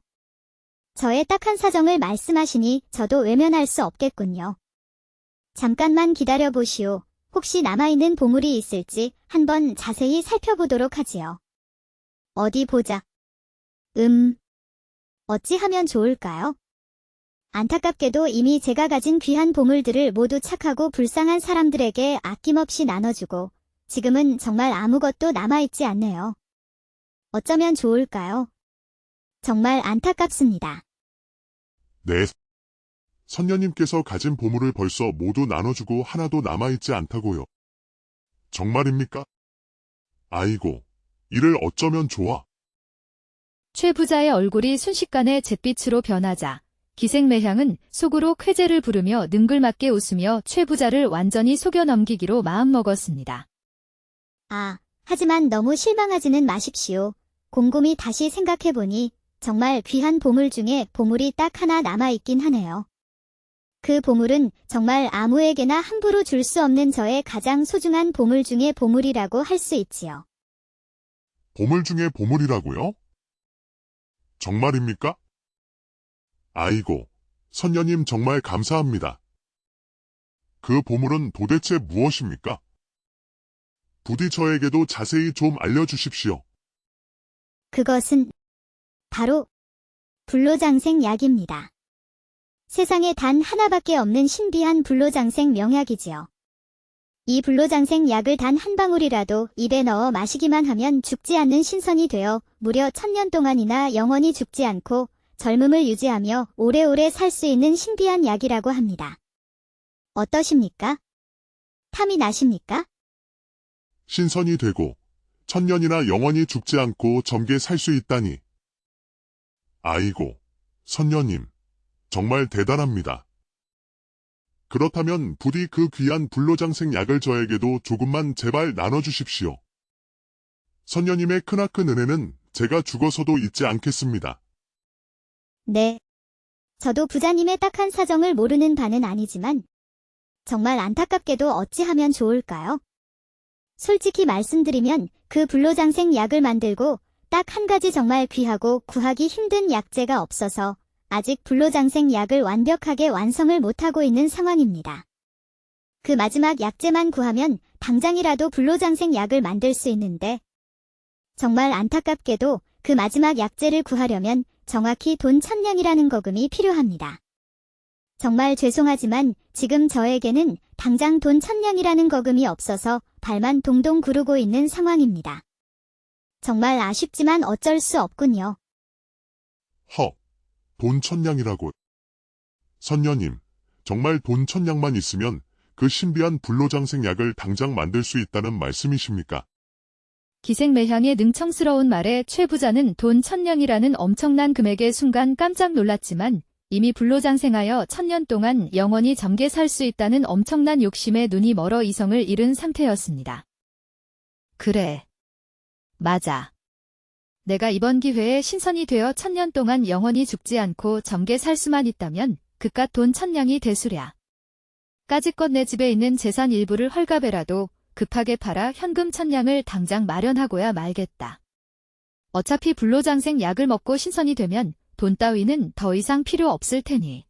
저의 딱한 사정을 말씀하시니 저도 외면할 수 없겠군요. 잠깐만 기다려보시오. 혹시 남아있는 보물이 있을지 한번 자세히 살펴보도록 하지요. 어디 보자. 어찌하면 좋을까요? 안타깝게도 이미 제가 가진 귀한 보물들을 모두 착하고 불쌍한 사람들에게 아낌없이 나눠주고 지금은 정말 아무것도 남아있지 않네요. 어쩌면 좋을까요? 정말 안타깝습니다. 네. 선녀님께서 가진 보물을 벌써 모두 나눠주고 하나도 남아있지 않다고요. 정말입니까? 아이고, 이를 어쩌면 좋아. 최 부자의 얼굴이 순식간에 잿빛으로 변하자 기생매향은 속으로 쾌재를 부르며 능글맞게 웃으며 최 부자를 완전히 속여 넘기기로 마음먹었습니다. 하지만 너무 실망하지는 마십시오. 곰곰이 다시 생각해보니 정말 귀한 보물 중에 보물이 딱 하나 남아있긴 하네요. 그 보물은 정말 아무에게나 함부로 줄 수 없는 저의 가장 소중한 보물 중의 보물이라고 할 수 있지요. 보물 중에 보물이라고요? 정말입니까? 아이고, 선녀님 정말 감사합니다. 그 보물은 도대체 무엇입니까? 부디 저에게도 자세히 좀 알려주십시오. 그것은 바로 불로장생 약입니다. 세상에 단 하나밖에 없는 신비한 불로장생 명약이지요. 이 불로장생 약을 단 한 방울이라도 입에 넣어 마시기만 하면 죽지 않는 신선이 되어 무려 1000년 동안이나 영원히 죽지 않고 젊음을 유지하며 오래오래 살 수 있는 신비한 약이라고 합니다. 어떠십니까? 탐이 나십니까? 신선이 되고 1000년이나 영원히 죽지 않고 젊게 살 수 있다니. 아이고, 선녀님, 정말 대단합니다. 그렇다면 부디 그 귀한 불로장생 약을 저에게도 조금만 제발 나눠주십시오. 선녀님의 크나큰 은혜는 제가 죽어서도 잊지 않겠습니다. 네. 저도 부자님의 딱한 사정을 모르는 바는 아니지만 정말 안타깝게도 어찌하면 좋을까요? 솔직히 말씀드리면 그 불로장생 약을 만들고 딱 한 가지 정말 귀하고 구하기 힘든 약재가 없어서 아직 불로장생 약을 완벽하게 완성을 못하고 있는 상황입니다. 그 마지막 약재만 구하면 당장이라도 불로장생 약을 만들 수 있는데 정말 안타깝게도 그 마지막 약재를 구하려면 정확히 돈 1000냥이라는 거금이 필요합니다. 정말 죄송하지만 지금 저에게는 당장 돈 1000냥이라는 거금이 없어서 발만 동동 구르고 있는 상황입니다. 정말 아쉽지만 어쩔 수 없군요. 돈 1000냥이라고. 선녀님, 정말 돈 1000냥만 있으면 그 신비한 불로장생 약을 당장 만들 수 있다는 말씀이십니까? 기생매향의 능청스러운 말에 최 부자는 돈 1000냥이라는 엄청난 금액에 순간 깜짝 놀랐지만 이미 불로장생하여 1000년 동안 영원히 젊게 살 수 있다는 엄청난 욕심에 눈이 멀어 이성을 잃은 상태였습니다. 그래. 맞아. 내가 이번 기회에 신선이 되어 1000년 동안 영원히 죽지 않고 젊게 살 수만 있다면 그깟 돈 1000냥이 대수랴. 까짓것 내 집에 있는 재산 일부를 헐값에라도 급하게 팔아 현금 1000냥을 당장 마련하고야 말겠다. 어차피 불로장생 약을 먹고 신선이 되면 돈 따위는 더 이상 필요 없을 테니.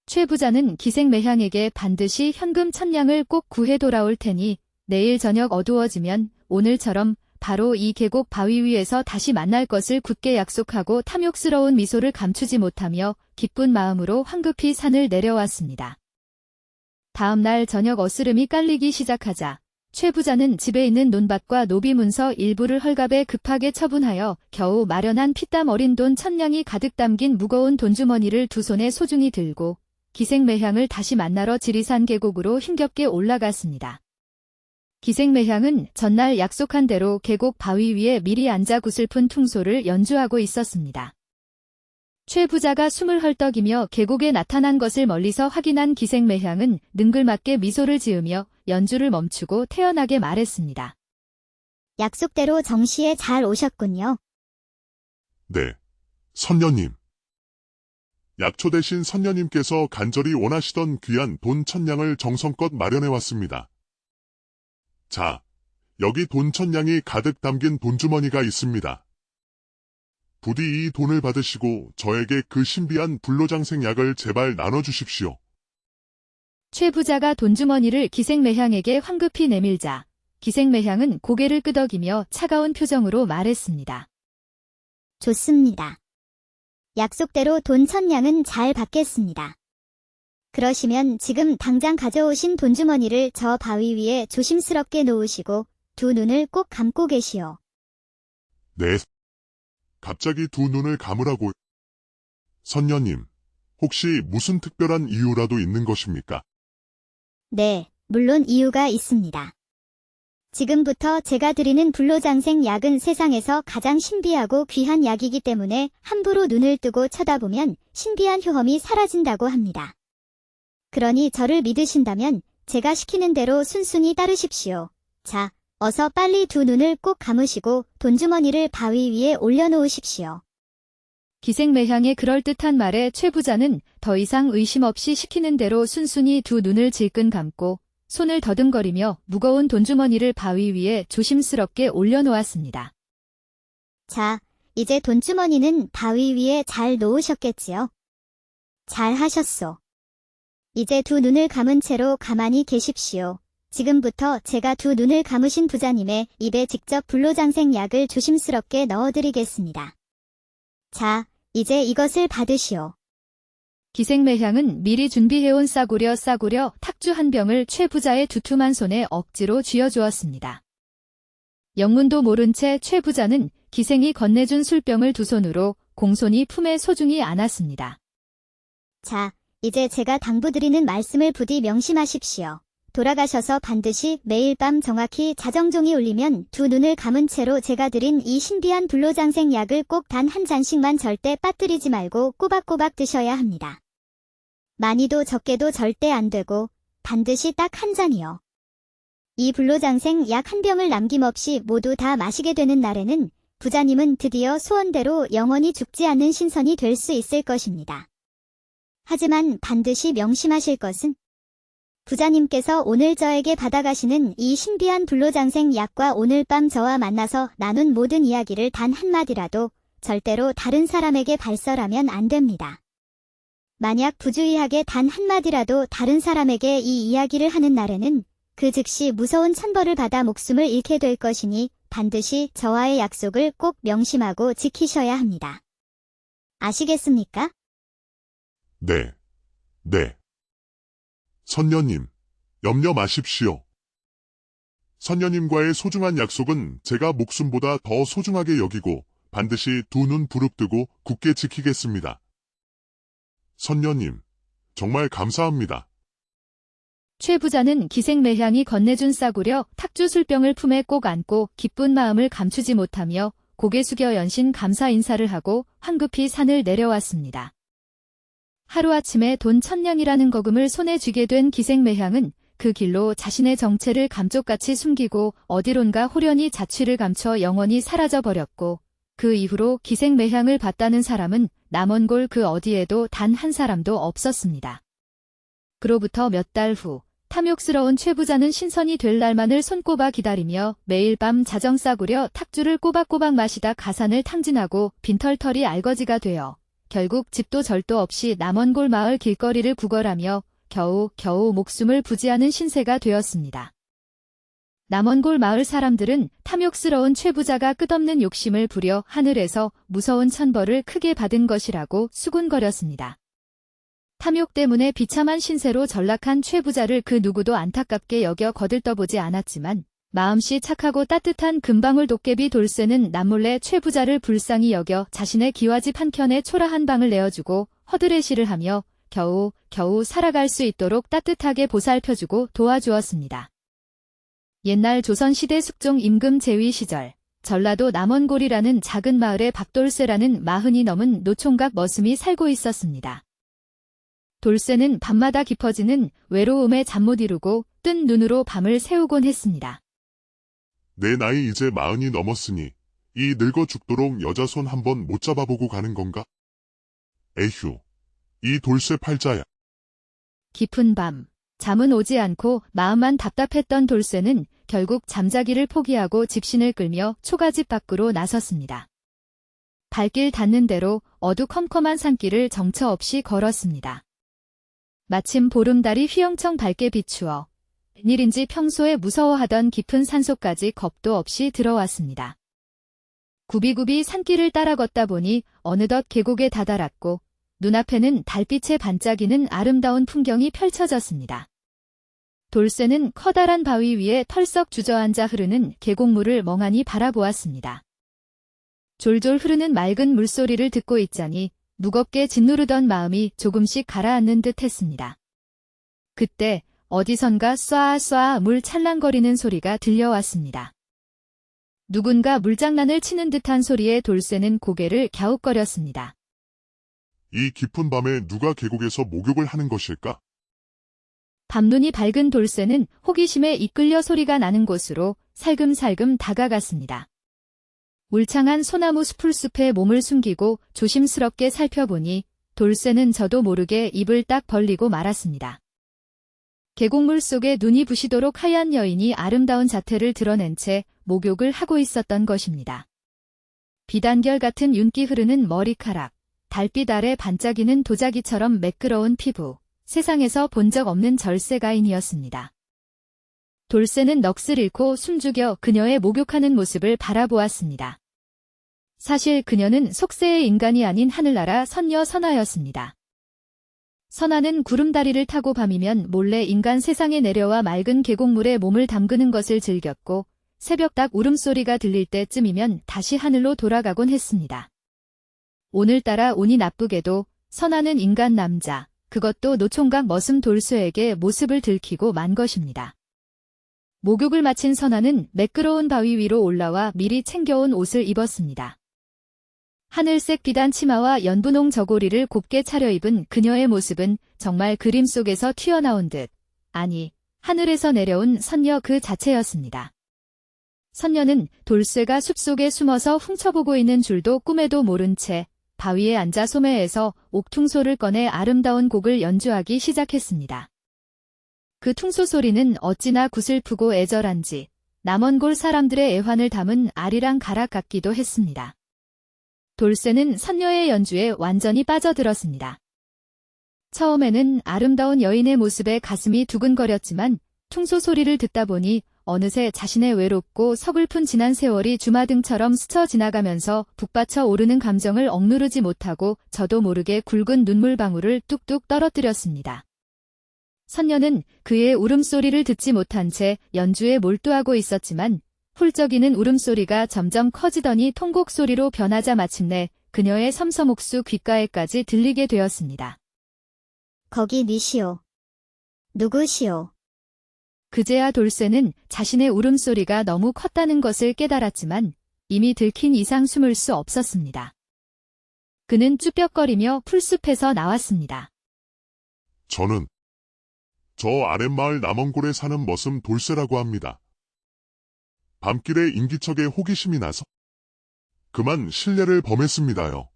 최 부자는 기생매향에게 반드시 현금 1000냥을 꼭 구해 돌아올 테니 내일 저녁 어두워지면 오늘처럼 바로 이 계곡 바위 위에서 다시 만날 것을 굳게 약속하고 탐욕스러운 미소를 감추지 못하며 기쁜 마음으로 황급히 산을 내려왔습니다. 다음 날 저녁 어스름이 깔리기 시작하자 최 부자는 집에 있는 논밭과 노비문서 일부를 헐값에 급하게 처분하여 겨우 마련한 피땀 어린 돈 1000냥이 가득 담긴 무거운 돈주머니를 두 손에 소중히 들고 기생매향을 다시 만나러 지리산 계곡으로 힘겹게 올라갔습니다. 기생매향은 전날 약속한 대로 계곡 바위 위에 미리 앉아 구슬픈 퉁소를 연주하고 있었습니다. 최 부자가 숨을 헐떡이며 계곡에 나타난 것을 멀리서 확인한 기생매향은 능글맞게 미소를 지으며 연주를 멈추고 태연하게 말했습니다. 약속대로 정시에 잘 오셨군요. 네, 선녀님. 약초 대신 선녀님께서 간절히 원하시던 귀한 돈 1000냥을 정성껏 마련해왔습니다. 자, 여기 돈 1000냥이 가득 담긴 돈주머니가 있습니다. 부디 이 돈을 받으시고 저에게 그 신비한 불로장생 약을 제발 나눠주십시오. 최 부자가 돈주머니를 기생매향에게 황급히 내밀자 기생매향은 고개를 끄덕이며 차가운 표정으로 말했습니다. 좋습니다. 약속대로 돈 1000냥은 잘 받겠습니다. 그러시면 지금 당장 가져오신 돈주머니를 저 바위 위에 조심스럽게 놓으시고 두 눈을 꼭 감고 계시오. 네. 갑자기 두 눈을 감으라고. 선녀님, 혹시 무슨 특별한 이유라도 있는 것입니까? 네, 물론 이유가 있습니다. 지금부터 제가 드리는 불로장생 약은 세상에서 가장 신비하고 귀한 약이기 때문에 함부로 눈을 뜨고 쳐다보면 신비한 효험이 사라진다고 합니다. 그러니 저를 믿으신다면 제가 시키는 대로 순순히 따르십시오. 자, 어서 빨리 두 눈을 꼭 감으시고 돈주머니를 바위 위에 올려놓으십시오. 기생매향의 그럴듯한 말에 최 부자는 더 이상 의심 없이 시키는 대로 순순히 두 눈을 질끈 감고 손을 더듬거리며 무거운 돈주머니를 바위 위에 조심스럽게 올려놓았습니다. 자, 이제 돈주머니는 바위 위에 잘 놓으셨겠지요? 잘 하셨소. 이제 두 눈을 감은 채로 가만히 계십시오. 지금부터 제가 두 눈을 감으신 부자님의 입에 직접 불로장생 약을 조심스럽게 넣어드리겠습니다. 자, 이제 이것을 받으시오. 기생매향은 미리 준비해온 싸구려 탁주 한 병을 최 부자의 두툼한 손에 억지로 쥐어주었습니다. 영문도 모른 채 최 부자는 기생이 건네준 술병을 두 손으로 공손히 품에 소중히 안았습니다. 자, 이제 제가 당부드리는 말씀을 부디 명심하십시오. 돌아가셔서 반드시 매일 밤 정확히 자정종이 울리면 두 눈을 감은 채로 제가 드린 이 신비한 불로장생 약을 꼭 단 한 잔씩만 절대 빠뜨리지 말고 꼬박꼬박 드셔야 합니다. 많이도 적게도 절대 안 되고 반드시 딱 한 잔이요. 이 불로장생 약 한 병을 남김없이 모두 다 마시게 되는 날에는 부자님은 드디어 소원대로 영원히 죽지 않는 신선이 될 수 있을 것입니다. 하지만 반드시 명심하실 것은 부자님께서 오늘 저에게 받아가시는 이 신비한 불로장생 약과 오늘 밤 저와 만나서 나눈 모든 이야기를 단 한마디라도 절대로 다른 사람에게 발설하면 안 됩니다. 만약 부주의하게 단 한마디라도 다른 사람에게 이 이야기를 하는 날에는 그 즉시 무서운 천벌을 받아 목숨을 잃게 될 것이니 반드시 저와의 약속을 꼭 명심하고 지키셔야 합니다. 아시겠습니까? 네. 네. 선녀님, 염려 마십시오. 선녀님과의 소중한 약속은 제가 목숨보다 더 소중하게 여기고 반드시 두 눈 부릅뜨고 굳게 지키겠습니다. 선녀님, 정말 감사합니다. 최 부자는 기생매향이 건네준 싸구려 탁주 술병을 품에 꼭 안고 기쁜 마음을 감추지 못하며 고개 숙여 연신 감사 인사를 하고 황급히 산을 내려왔습니다. 하루아침에 돈 1000냥이라는 거금을 손에 쥐게 된 기생매향은 그 길로 자신의 정체를 감쪽같이 숨기고 어디론가 호련히 자취를 감춰 영원히 사라져버렸고 그 이후로 기생매향을 봤다는 사람은 남원골 그 어디에도 단 한 사람도 없었습니다. 그로부터 몇 달 후 탐욕스러운 최 부자는 신선이 될 날만을 손꼽아 기다리며 매일 밤 자정 싸구려 탁주를 꼬박꼬박 마시다 가산을 탕진하고 빈털털이 알거지가 되어 결국 집도 절도 없이 남원골 마을 길거리를 구걸하며 겨우 목숨을 부지하는 신세가 되었습니다. 남원골 마을 사람들은 탐욕스러운 최 부자가 끝없는 욕심을 부려 하늘에서 무서운 천벌을 크게 받은 것이라고 수군거렸습니다. 탐욕 때문에 비참한 신세로 전락한 최 부자를 그 누구도 안타깝게 여겨 거들떠보지 않았지만 마음씨 착하고 따뜻한 금방울 도깨비 돌쇠는 남몰래 최 부자를 불쌍히 여겨 자신의 기와집 한켠에 초라한 방을 내어주고 허드레시를 하며 겨우 살아갈 수 있도록 따뜻하게 보살펴주고 도와주었습니다. 옛날 조선시대 숙종 임금 제위 시절 전라도 남원골이라는 작은 마을에 박돌쇠라는 40이 넘은 노총각 머슴이 살고 있었습니다. 돌쇠는 밤마다 깊어지는 외로움에 잠 못 이루고 뜬 눈으로 밤을 새우곤 했습니다. 내 나이 이제 40이 넘었으니 이 늙어 죽도록 여자 손 한번 못 잡아보고 가는 건가? 에휴, 이 돌쇠 팔자야. 깊은 밤, 잠은 오지 않고 마음만 답답했던 돌쇠는 결국 잠자기를 포기하고 집신을 끌며 초가집 밖으로 나섰습니다. 발길 닿는 대로 어두컴컴한 산길을 정처 없이 걸었습니다. 마침 보름달이 휘영청 밝게 비추어 웬일인지 평소에 무서워하던 깊은 산속까지 겁도 없이 들어왔습니다. 굽이굽이 산길을 따라 걷다 보니 어느덧 계곡에 다다랐고 눈앞에는 달빛에 반짝이는 아름다운 풍경이 펼쳐졌습니다. 돌쇠는 커다란 바위 위에 털썩 주저앉아 흐르는 계곡물을 멍하니 바라보았습니다. 졸졸 흐르는 맑은 물소리를 듣고 있자니 무겁게 짓누르던 마음이 조금씩 가라앉는 듯 했습니다. 그때 어디선가 쏴 물 찰랑거리는 소리가 들려왔습니다. 누군가 물장난을 치는 듯한 소리에 돌쇠는 고개를 갸웃거렸습니다. 이 깊은 밤에 누가 계곡에서 목욕을 하는 것일까? 밤눈이 밝은 돌쇠는 호기심에 이끌려 소리가 나는 곳으로 살금살금 다가갔습니다. 울창한 소나무 스풀숲에 몸을 숨기고 조심스럽게 살펴보니 돌쇠는 저도 모르게 입을 딱 벌리고 말았습니다. 계곡물 속에 눈이 부시도록 하얀 여인이 아름다운 자태를 드러낸 채 목욕을 하고 있었던 것입니다. 비단결 같은 윤기 흐르는 머리카락, 달빛 아래 반짝이는 도자기처럼 매끄러운 피부, 세상에서 본 적 없는 절세가인이었습니다. 돌쇠는 넋을 잃고 숨죽여 그녀의 목욕하는 모습을 바라보았습니다. 사실 그녀는 속세의 인간이 아닌 하늘나라 선녀 선아였습니다. 선아는 구름다리를 타고 밤이면 몰래 인간 세상에 내려와 맑은 계곡물에 몸을 담그는 것을 즐겼고 새벽닭 울음소리가 들릴 때쯤이면 다시 하늘로 돌아가곤 했습니다. 오늘따라 운이 나쁘게도 선아는 인간 남자, 그것도 노총각 머슴 돌쇠에게 모습을 들키고 만 것입니다. 목욕을 마친 선아는 매끄러운 바위 위로 올라와 미리 챙겨온 옷을 입었습니다. 하늘색 비단 치마와 연분홍 저고리를 곱게 차려입은 그녀의 모습은 정말 그림 속에서 튀어나온 듯, 아니, 하늘에서 내려온 선녀 그 자체였습니다. 선녀는 돌쇠가 숲속에 숨어서 훔쳐보고 있는 줄도 꿈에도 모른 채 바위에 앉아 소매에서 옥퉁소를 꺼내 아름다운 곡을 연주하기 시작했습니다. 그 퉁소 소리는 어찌나 구슬프고 애절한지 남원골 사람들의 애환을 담은 아리랑 가락 같기도 했습니다. 돌쇠는 선녀의 연주에 완전히 빠져들었습니다. 처음에는 아름다운 여인의 모습에 가슴이 두근거렸지만 퉁소 소리를 듣다 보니 어느새 자신의 외롭고 서글픈 지난 세월이 주마등처럼 스쳐 지나가면서 북받쳐 오르는 감정을 억누르지 못하고 저도 모르게 굵은 눈물방울을 뚝뚝 떨어뜨렸습니다. 선녀는 그의 울음소리를 듣지 못한 채 연주에 몰두하고 있었지만 훌쩍이는 울음소리가 점점 커지더니 통곡소리로 변하자 마침내 그녀의 섬섬옥수 귓가에까지 들리게 되었습니다. 거기 뉘시오. 누구시오? 그제야 돌쇠는 자신의 울음소리가 너무 컸다는 것을 깨달았지만 이미 들킨 이상 숨을 수 없었습니다. 그는 쭈뼛거리며 풀숲에서 나왔습니다. 저는 저 아랫마을 남원골에 사는 머슴 돌쇠라고 합니다. 밤길에 인기척에 호기심이 나서 그만 실례를 범했습니다요.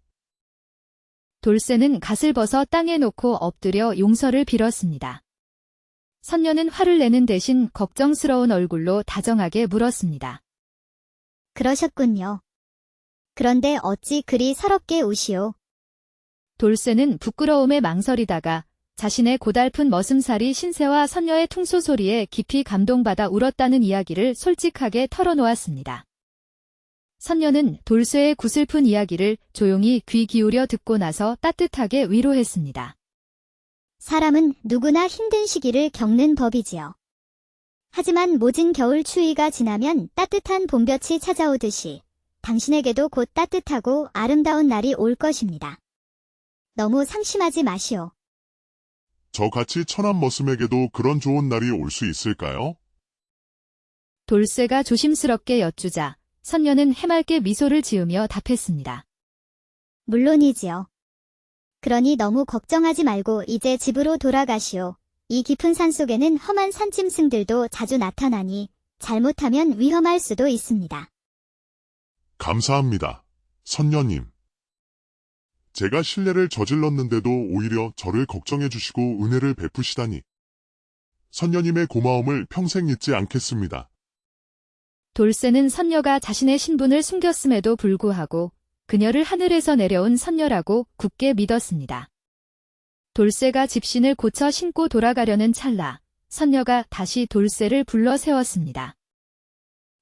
돌쇠는 갓을 벗어 땅에 놓고 엎드려 용서를 빌었습니다. 선녀는 화를 내는 대신 걱정스러운 얼굴로 다정하게 물었습니다. 그러셨군요. 그런데 어찌 그리 서럽게 우시오? 돌쇠는 부끄러움에 망설이다가 자신의 고달픈 머슴살이 신세와 선녀의 퉁소 소리에 깊이 감동받아 울었다는 이야기를 솔직하게 털어놓았습니다. 선녀는 돌쇠의 구슬픈 이야기를 조용히 귀 기울여 듣고 나서 따뜻하게 위로했습니다. 사람은 누구나 힘든 시기를 겪는 법이지요. 하지만 모진 겨울 추위가 지나면 따뜻한 봄볕이 찾아오듯이 당신에게도 곧 따뜻하고 아름다운 날이 올 것입니다. 너무 상심하지 마시오. 저같이 천한 머슴에게도 그런 좋은 날이 올 수 있을까요? 돌쇠가 조심스럽게 여쭈자 선녀는 해맑게 미소를 지으며 답했습니다. 물론이지요. 그러니 너무 걱정하지 말고 이제 집으로 돌아가시오. 이 깊은 산속에는 험한 산짐승들도 자주 나타나니 잘못하면 위험할 수도 있습니다. 감사합니다, 선녀님. 제가 실례를 저질렀는데도 오히려 저를 걱정해 주시고 은혜를 베푸시다니. 선녀님의 고마움을 평생 잊지 않겠습니다. 돌쇠는 선녀가 자신의 신분을 숨겼음에도 불구하고 그녀를 하늘에서 내려온 선녀라고 굳게 믿었습니다. 돌쇠가 집신을 고쳐 신고 돌아가려는 찰나 선녀가 다시 돌쇠를 불러 세웠습니다.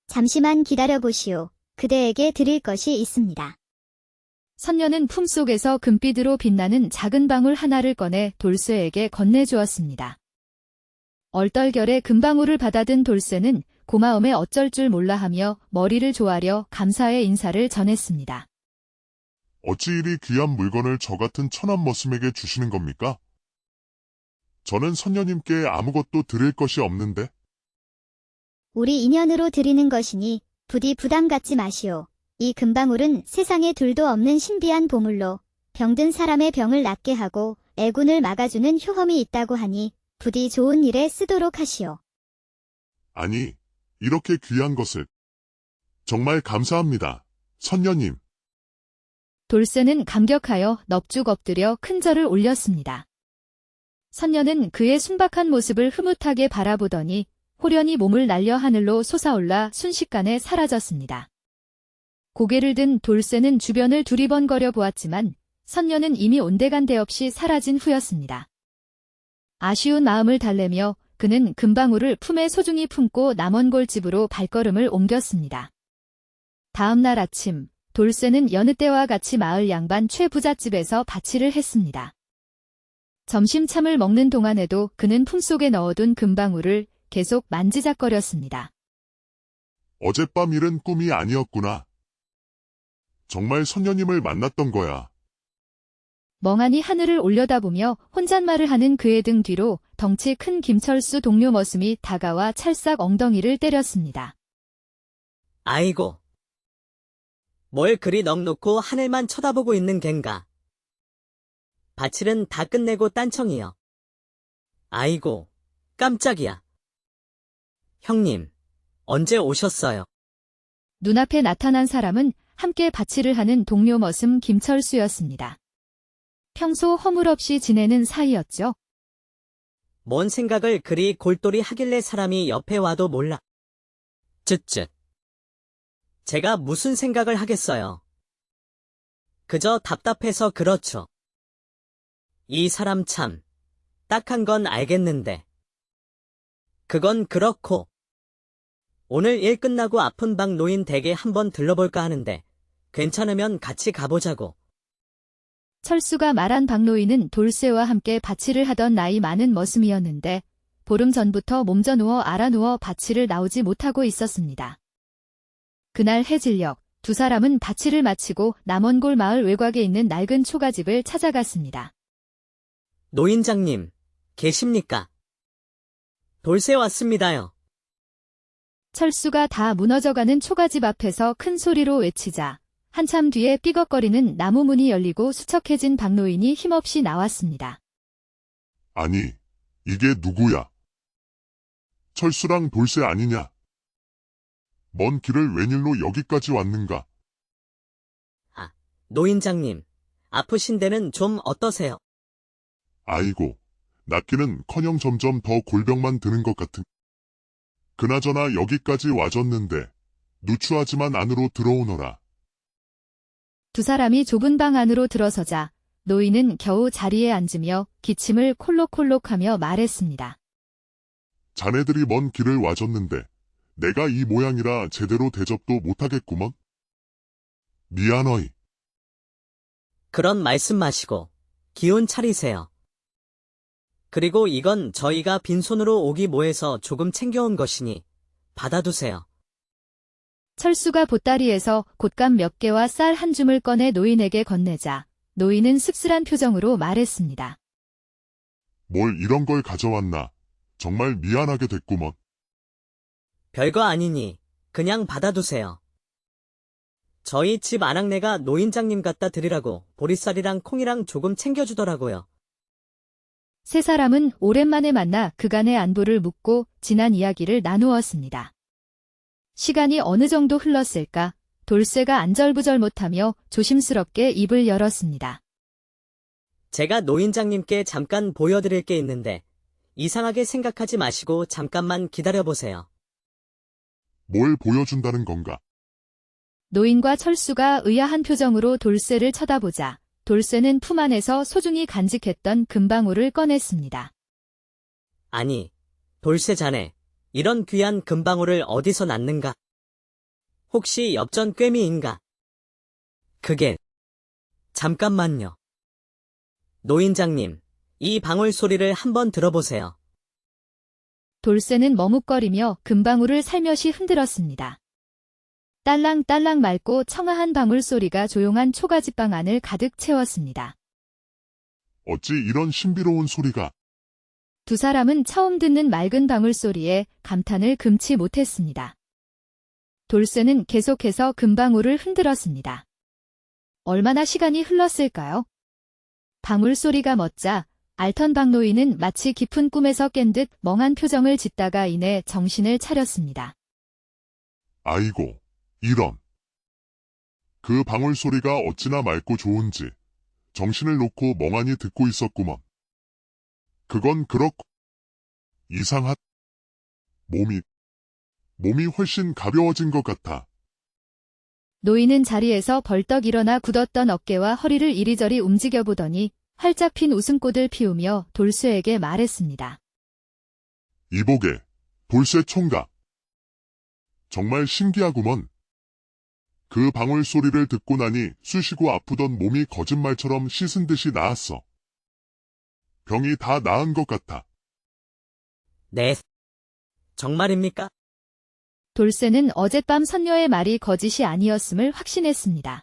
잠시만 기다려보시오. 그대에게 드릴 것이 있습니다. 선녀는 품속에서 금빛으로 빛나는 작은 방울 하나를 꺼내 돌쇠에게 건네주었습니다. 얼떨결에 금방울을 받아든 돌쇠는 고마움에 어쩔 줄 몰라 하며 머리를 조아려 감사의 인사를 전했습니다. 어찌 이리 귀한 물건을 저 같은 천한 머슴에게 주시는 겁니까? 저는 선녀님께 아무것도 드릴 것이 없는데. 우리 인연으로 드리는 것이니 부디 부담 갖지 마시오. 이 금방울은 세상에 둘도 없는 신비한 보물로 병든 사람의 병을 낫게 하고 애군을 막아주는 효험이 있다고 하니 부디 좋은 일에 쓰도록 하시오. 아니, 이렇게 귀한 것을. 정말 감사합니다, 선녀님. 돌쇠는 감격하여 넙죽 엎드려 큰 절을 올렸습니다. 선녀는 그의 순박한 모습을 흐뭇하게 바라보더니 호련히 몸을 날려 하늘로 솟아올라 순식간에 사라졌습니다. 고개를 든 돌쇠는 주변을 두리번거려 보았지만 선녀는 이미 온데간데 없이 사라진 후였습니다. 아쉬운 마음을 달래며 그는 금방울을 품에 소중히 품고 남원골집으로 발걸음을 옮겼습니다. 다음 날 아침, 돌쇠는 여느 때와 같이 마을 양반 최 부잣집에서 바치를 했습니다. 점심참을 먹는 동안에도 그는 품속에 넣어둔 금방울을 계속 만지작거렸습니다. 어젯밤 일은 꿈이 아니었구나. 정말 선녀님을 만났던 거야. 멍하니 하늘을 올려다보며 혼잣말을 하는 그의 등 뒤로 덩치 큰 김철수 동료 머슴이 다가와 찰싹 엉덩이를 때렸습니다. 아이고. 뭘 그리 넋놓고 하늘만 쳐다보고 있는 겐가. 밭일은 다 끝내고 딴청이여. 아이고, 깜짝이야. 형님, 언제 오셨어요? 눈앞에 나타난 사람은 함께 바치를 하는 동료 머슴 김철수였습니다. 평소 허물없이 지내는 사이였죠. 뭔 생각을 그리 골똘히 하길래 사람이 옆에 와도 몰라. 쯧쯧. 제가 무슨 생각을 하겠어요. 그저 답답해서 그렇죠. 이 사람 참, 딱한 건 알겠는데. 그건 그렇고. 오늘 일 끝나고 아픈 방 노인 댁에 한번 들러볼까 하는데, 괜찮으면 같이 가보자고. 철수가 말한 박노인은 돌쇠와 함께 바치를 하던 나이 많은 머슴이었는데 보름 전부터 몸져 누워 알아 누워 바치를 나오지 못하고 있었습니다. 그날 해질녘 두 사람은 바치를 마치고 남원골 마을 외곽에 있는 낡은 초가집을 찾아갔습니다. 노인장님, 계십니까? 돌쇠 왔습니다요. 철수가 다 무너져가는 초가집 앞에서 큰 소리로 외치자 한참 뒤에 삐걱거리는 나무 문이 열리고 수척해진 박노인이 힘없이 나왔습니다. 아니, 이게 누구야? 철수랑 돌쇠 아니냐? 먼 길을 웬일로 여기까지 왔는가? 아, 노인장님, 아프신 데는 좀 어떠세요? 아이고, 낫기는 커녕 점점 더 골병만 드는 것 같은. 그나저나 여기까지 와줬는데 누추하지만 안으로 들어오너라. 두 사람이 좁은 방 안으로 들어서자 노인은 겨우 자리에 앉으며 기침을 콜록콜록하며 말했습니다. 자네들이 먼 길을 와줬는데 내가 이 모양이라 제대로 대접도 못하겠구먼. 미안어이. 그런 말씀 마시고 기운 차리세요. 그리고 이건 저희가 빈손으로 오기 뭐해서 조금 챙겨온 것이니 받아두세요. 철수가 보따리에서 곶감 몇 개와 쌀 한 줌을 꺼내 노인에게 건네자 노인은 씁쓸한 표정으로 말했습니다. 뭘 이런 걸 가져왔나. 정말 미안하게 됐구먼. 별거 아니니 그냥 받아두세요. 저희 집 아낙네가 노인장님 갖다 드리라고 보리쌀이랑 콩이랑 조금 챙겨주더라고요. 세 사람은 오랜만에 만나 그간의 안부를 묻고 지난 이야기를 나누었습니다. 시간이 어느 정도 흘렀을까 돌쇠가 안절부절 못하며 조심스럽게 입을 열었습니다. 제가 노인장님께 잠깐 보여드릴 게 있는데 이상하게 생각하지 마시고 잠깐만 기다려보세요. 뭘 보여준다는 건가? 노인과 철수가 의아한 표정으로 돌쇠를 쳐다보자 돌쇠는 품 안에서 소중히 간직했던 금방울을 꺼냈습니다. 아니, 돌쇠 자네, 이런 귀한 금방울을 어디서 났는가? 혹시 엽전 꿰미인가? 그게, 잠깐만요. 노인장님, 이 방울 소리를 한번 들어보세요. 돌쇠는 머뭇거리며 금방울을 살며시 흔들었습니다. 딸랑딸랑 맑고 청아한 방울 소리가 조용한 초가집방 안을 가득 채웠습니다. 어찌 이런 신비로운 소리가. 두 사람은 처음 듣는 맑은 방울 소리에 감탄을 금치 못했습니다. 돌쇠는 계속해서 금방울을 흔들었습니다. 얼마나 시간이 흘렀을까요? 방울 소리가 멎자 알턴 박노인은 마치 깊은 꿈에서 깬 듯 멍한 표정을 짓다가 이내 정신을 차렸습니다. 아이고, 이런. 그 방울 소리가 어찌나 맑고 좋은지 정신을 놓고 멍하니 듣고 있었구먼. 그건 그렇고 이상한. 몸이 훨씬 가벼워진 것 같아. 노인은 자리에서 벌떡 일어나 굳었던 어깨와 허리를 이리저리 움직여 보더니 활짝 핀 웃음꽃을 피우며 돌쇠에게 말했습니다. 이보게, 돌쇠 총각. 정말 신기하구먼. 그 방울 소리를 듣고 나니 쑤시고 아프던 몸이 거짓말처럼 씻은 듯이 나았어. 병이 다 나은 것 같아. 네. 정말입니까? 돌쇠는 어젯밤 선녀의 말이 거짓이 아니었음을 확신했습니다.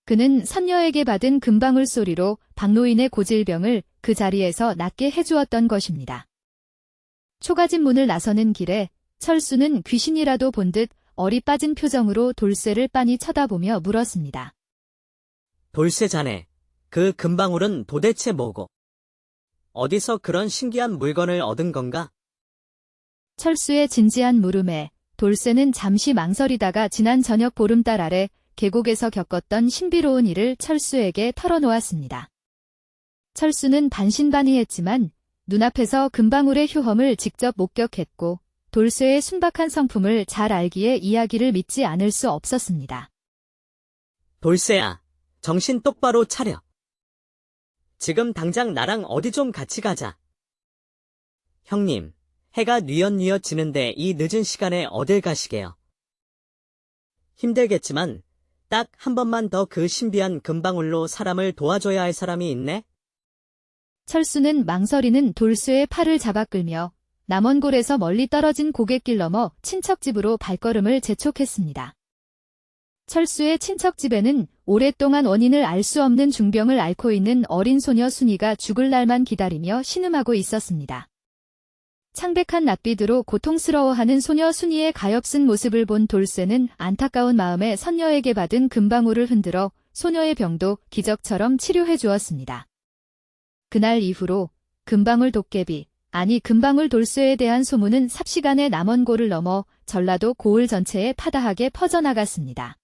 그는 선녀에게 받은 금방울 소리로 박노인의 고질병을 그 자리에서 낫게 해주었던 것입니다. 초가집 문을 나서는 길에 철수는 귀신이라도 본 듯 얼이 빠진 표정으로 돌쇠를 빤히 쳐다보며 물었습니다. 돌쇠 자네, 그 금방울은 도대체 뭐고? 어디서 그런 신기한 물건을 얻은 건가? 철수의 진지한 물음에 돌쇠는 잠시 망설이다가 지난 저녁 보름달 아래 계곡에서 겪었던 신비로운 일을 철수에게 털어놓았습니다. 철수는 반신반의했지만 눈앞에서 금방울의 효험을 직접 목격했고 돌쇠의 순박한 성품을 잘 알기에 이야기를 믿지 않을 수 없었습니다. 돌쇠야, 정신 똑바로 차려. 지금 당장 나랑 어디 좀 같이 가자. 형님, 해가 뉘엿뉘엿 지는데 이 늦은 시간에 어딜 가시게요? 힘들겠지만 딱 한 번만 더 그 신비한 금방울로 사람을 도와줘야 할 사람이 있네? 철수는 망설이는 돌쇠의 팔을 잡아 끌며 남원골에서 멀리 떨어진 고갯길 넘어 친척집으로 발걸음을 재촉했습니다. 철수의 친척집에는 오랫동안 원인을 알 수 없는 중병을 앓고 있는 어린 소녀 순이가 죽을 날만 기다리며 신음하고 있었습니다. 창백한 낯빛으로 고통스러워하는 소녀 순이의 가엾은 모습을 본 돌쇠는 안타까운 마음에 선녀에게 받은 금방울을 흔들어 소녀의 병도 기적처럼 치료해 주었습니다. 그날 이후로 금방울 도깨비, 아니 금방울 돌쇠에 대한 소문은 삽시간에 남원고를 넘어 전라도 고을 전체에 파다하게 퍼져나갔습니다.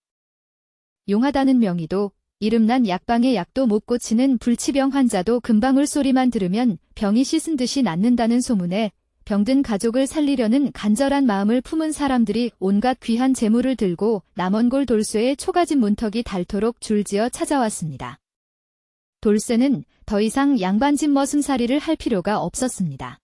용하다는 명의도 이름난 약방의 약도 못 고치는 불치병 환자도 금방울 소리만 들으면 병이 씻은 듯이 낫는다는 소문에 병든 가족을 살리려는 간절한 마음을 품은 사람들이 온갖 귀한 재물을 들고 남원골 돌쇠의 초가집 문턱이 닳도록 줄지어 찾아왔습니다. 돌쇠는 더 이상 양반집 머슴살이를 할 필요가 없었습니다.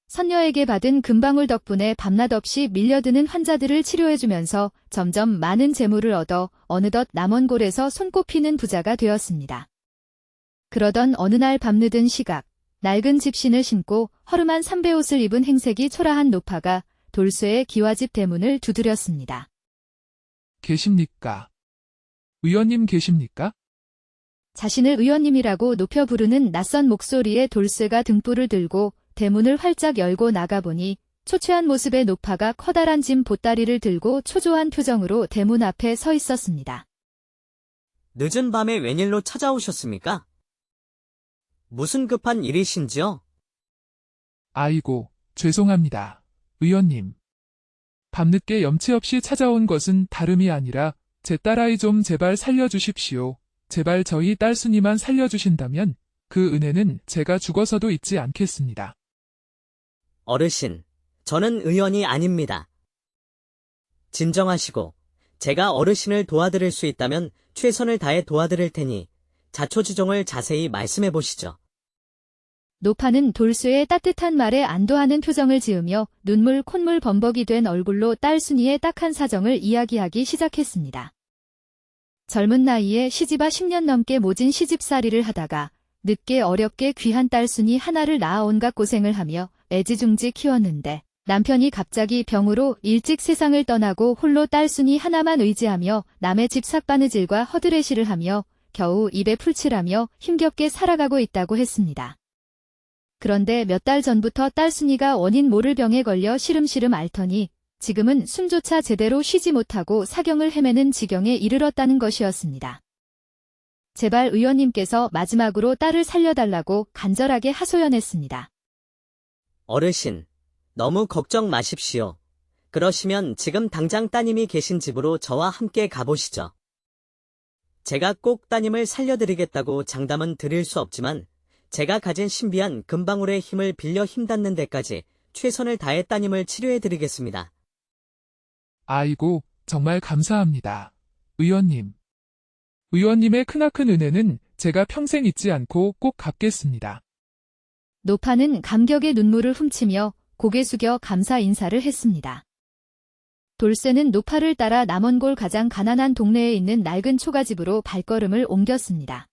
선녀에게 받은 금방울 덕분에 밤낮 없이 밀려드는 환자들을 치료해주면서 점점 많은 재물을 얻어 어느덧 남원골에서 손꼽히는 부자가 되었습니다. 그러던 어느 날 밤늦은 시각, 낡은 집신을 신고 허름한 삼배옷을 입은 행색이 초라한 노파가 돌쇠의 기와집 대문을 두드렸습니다. 계십니까? 의원님 계십니까? 자신을 의원님이라고 높여 부르는 낯선 목소리에 돌쇠가 등불을 들고 대문을 활짝 열고 나가보니 초췌한 모습의 노파가 커다란 짐 보따리를 들고 초조한 표정으로 대문 앞에 서 있었습니다. 늦은 밤에 웬일로 찾아오셨습니까? 무슨 급한 일이신지요? 아이고, 죄송합니다. 의원님. 밤늦게 염치 없이 찾아온 것은 다름이 아니라 제 딸아이 좀 제발 살려주십시오. 제발 저희 딸순이만 살려주신다면 그 은혜는 제가 죽어서도 잊지 않겠습니다. 어르신, 저는 의원이 아닙니다. 진정하시고 제가 어르신을 도와드릴 수 있다면 최선을 다해 도와드릴 테니 자초지종을 자세히 말씀해 보시죠. 노파는 돌쇠의 따뜻한 말에 안도하는 표정을 지으며 눈물 콧물 범벅이 된 얼굴로 딸순이의 딱한 사정을 이야기하기 시작했습니다. 젊은 나이에 시집아 10년 넘게 모진 시집살이를 하다가 늦게 어렵게 귀한 딸순이 하나를 낳아 온갖 고생을 하며 애지중지 키웠는데 남편이 갑자기 병으로 일찍 세상을 떠나고 홀로 딸순이 하나만 의지하며 남의 집 삭바느질과 허드레시를 하며 겨우 입에 풀칠하며 힘겹게 살아가고 있다고 했습니다. 그런데 몇 달 전부터 딸순이가 원인 모를 병에 걸려 시름시름 앓더니 지금은 숨조차 제대로 쉬지 못하고 사경을 헤매는 지경에 이르렀다는 것이었습니다. 제발 의원님께서 마지막으로 딸을 살려달라고 간절하게 하소연했습니다. 어르신, 너무 걱정 마십시오. 그러시면 지금 당장 따님이 계신 집으로 저와 함께 가보시죠. 제가 꼭 따님을 살려드리겠다고 장담은 드릴 수 없지만 제가 가진 신비한 금방울의 힘을 빌려 힘닿는 데까지 최선을 다해 따님을 치료해드리겠습니다. 아이고, 정말 감사합니다. 의원님. 의원님의 크나큰 은혜는 제가 평생 잊지 않고 꼭 갚겠습니다. 노파는 감격의 눈물을 훔치며 고개 숙여 감사 인사를 했습니다. 돌쇠는 노파를 따라 남원골 가장 가난한 동네에 있는 낡은 초가집으로 발걸음을 옮겼습니다.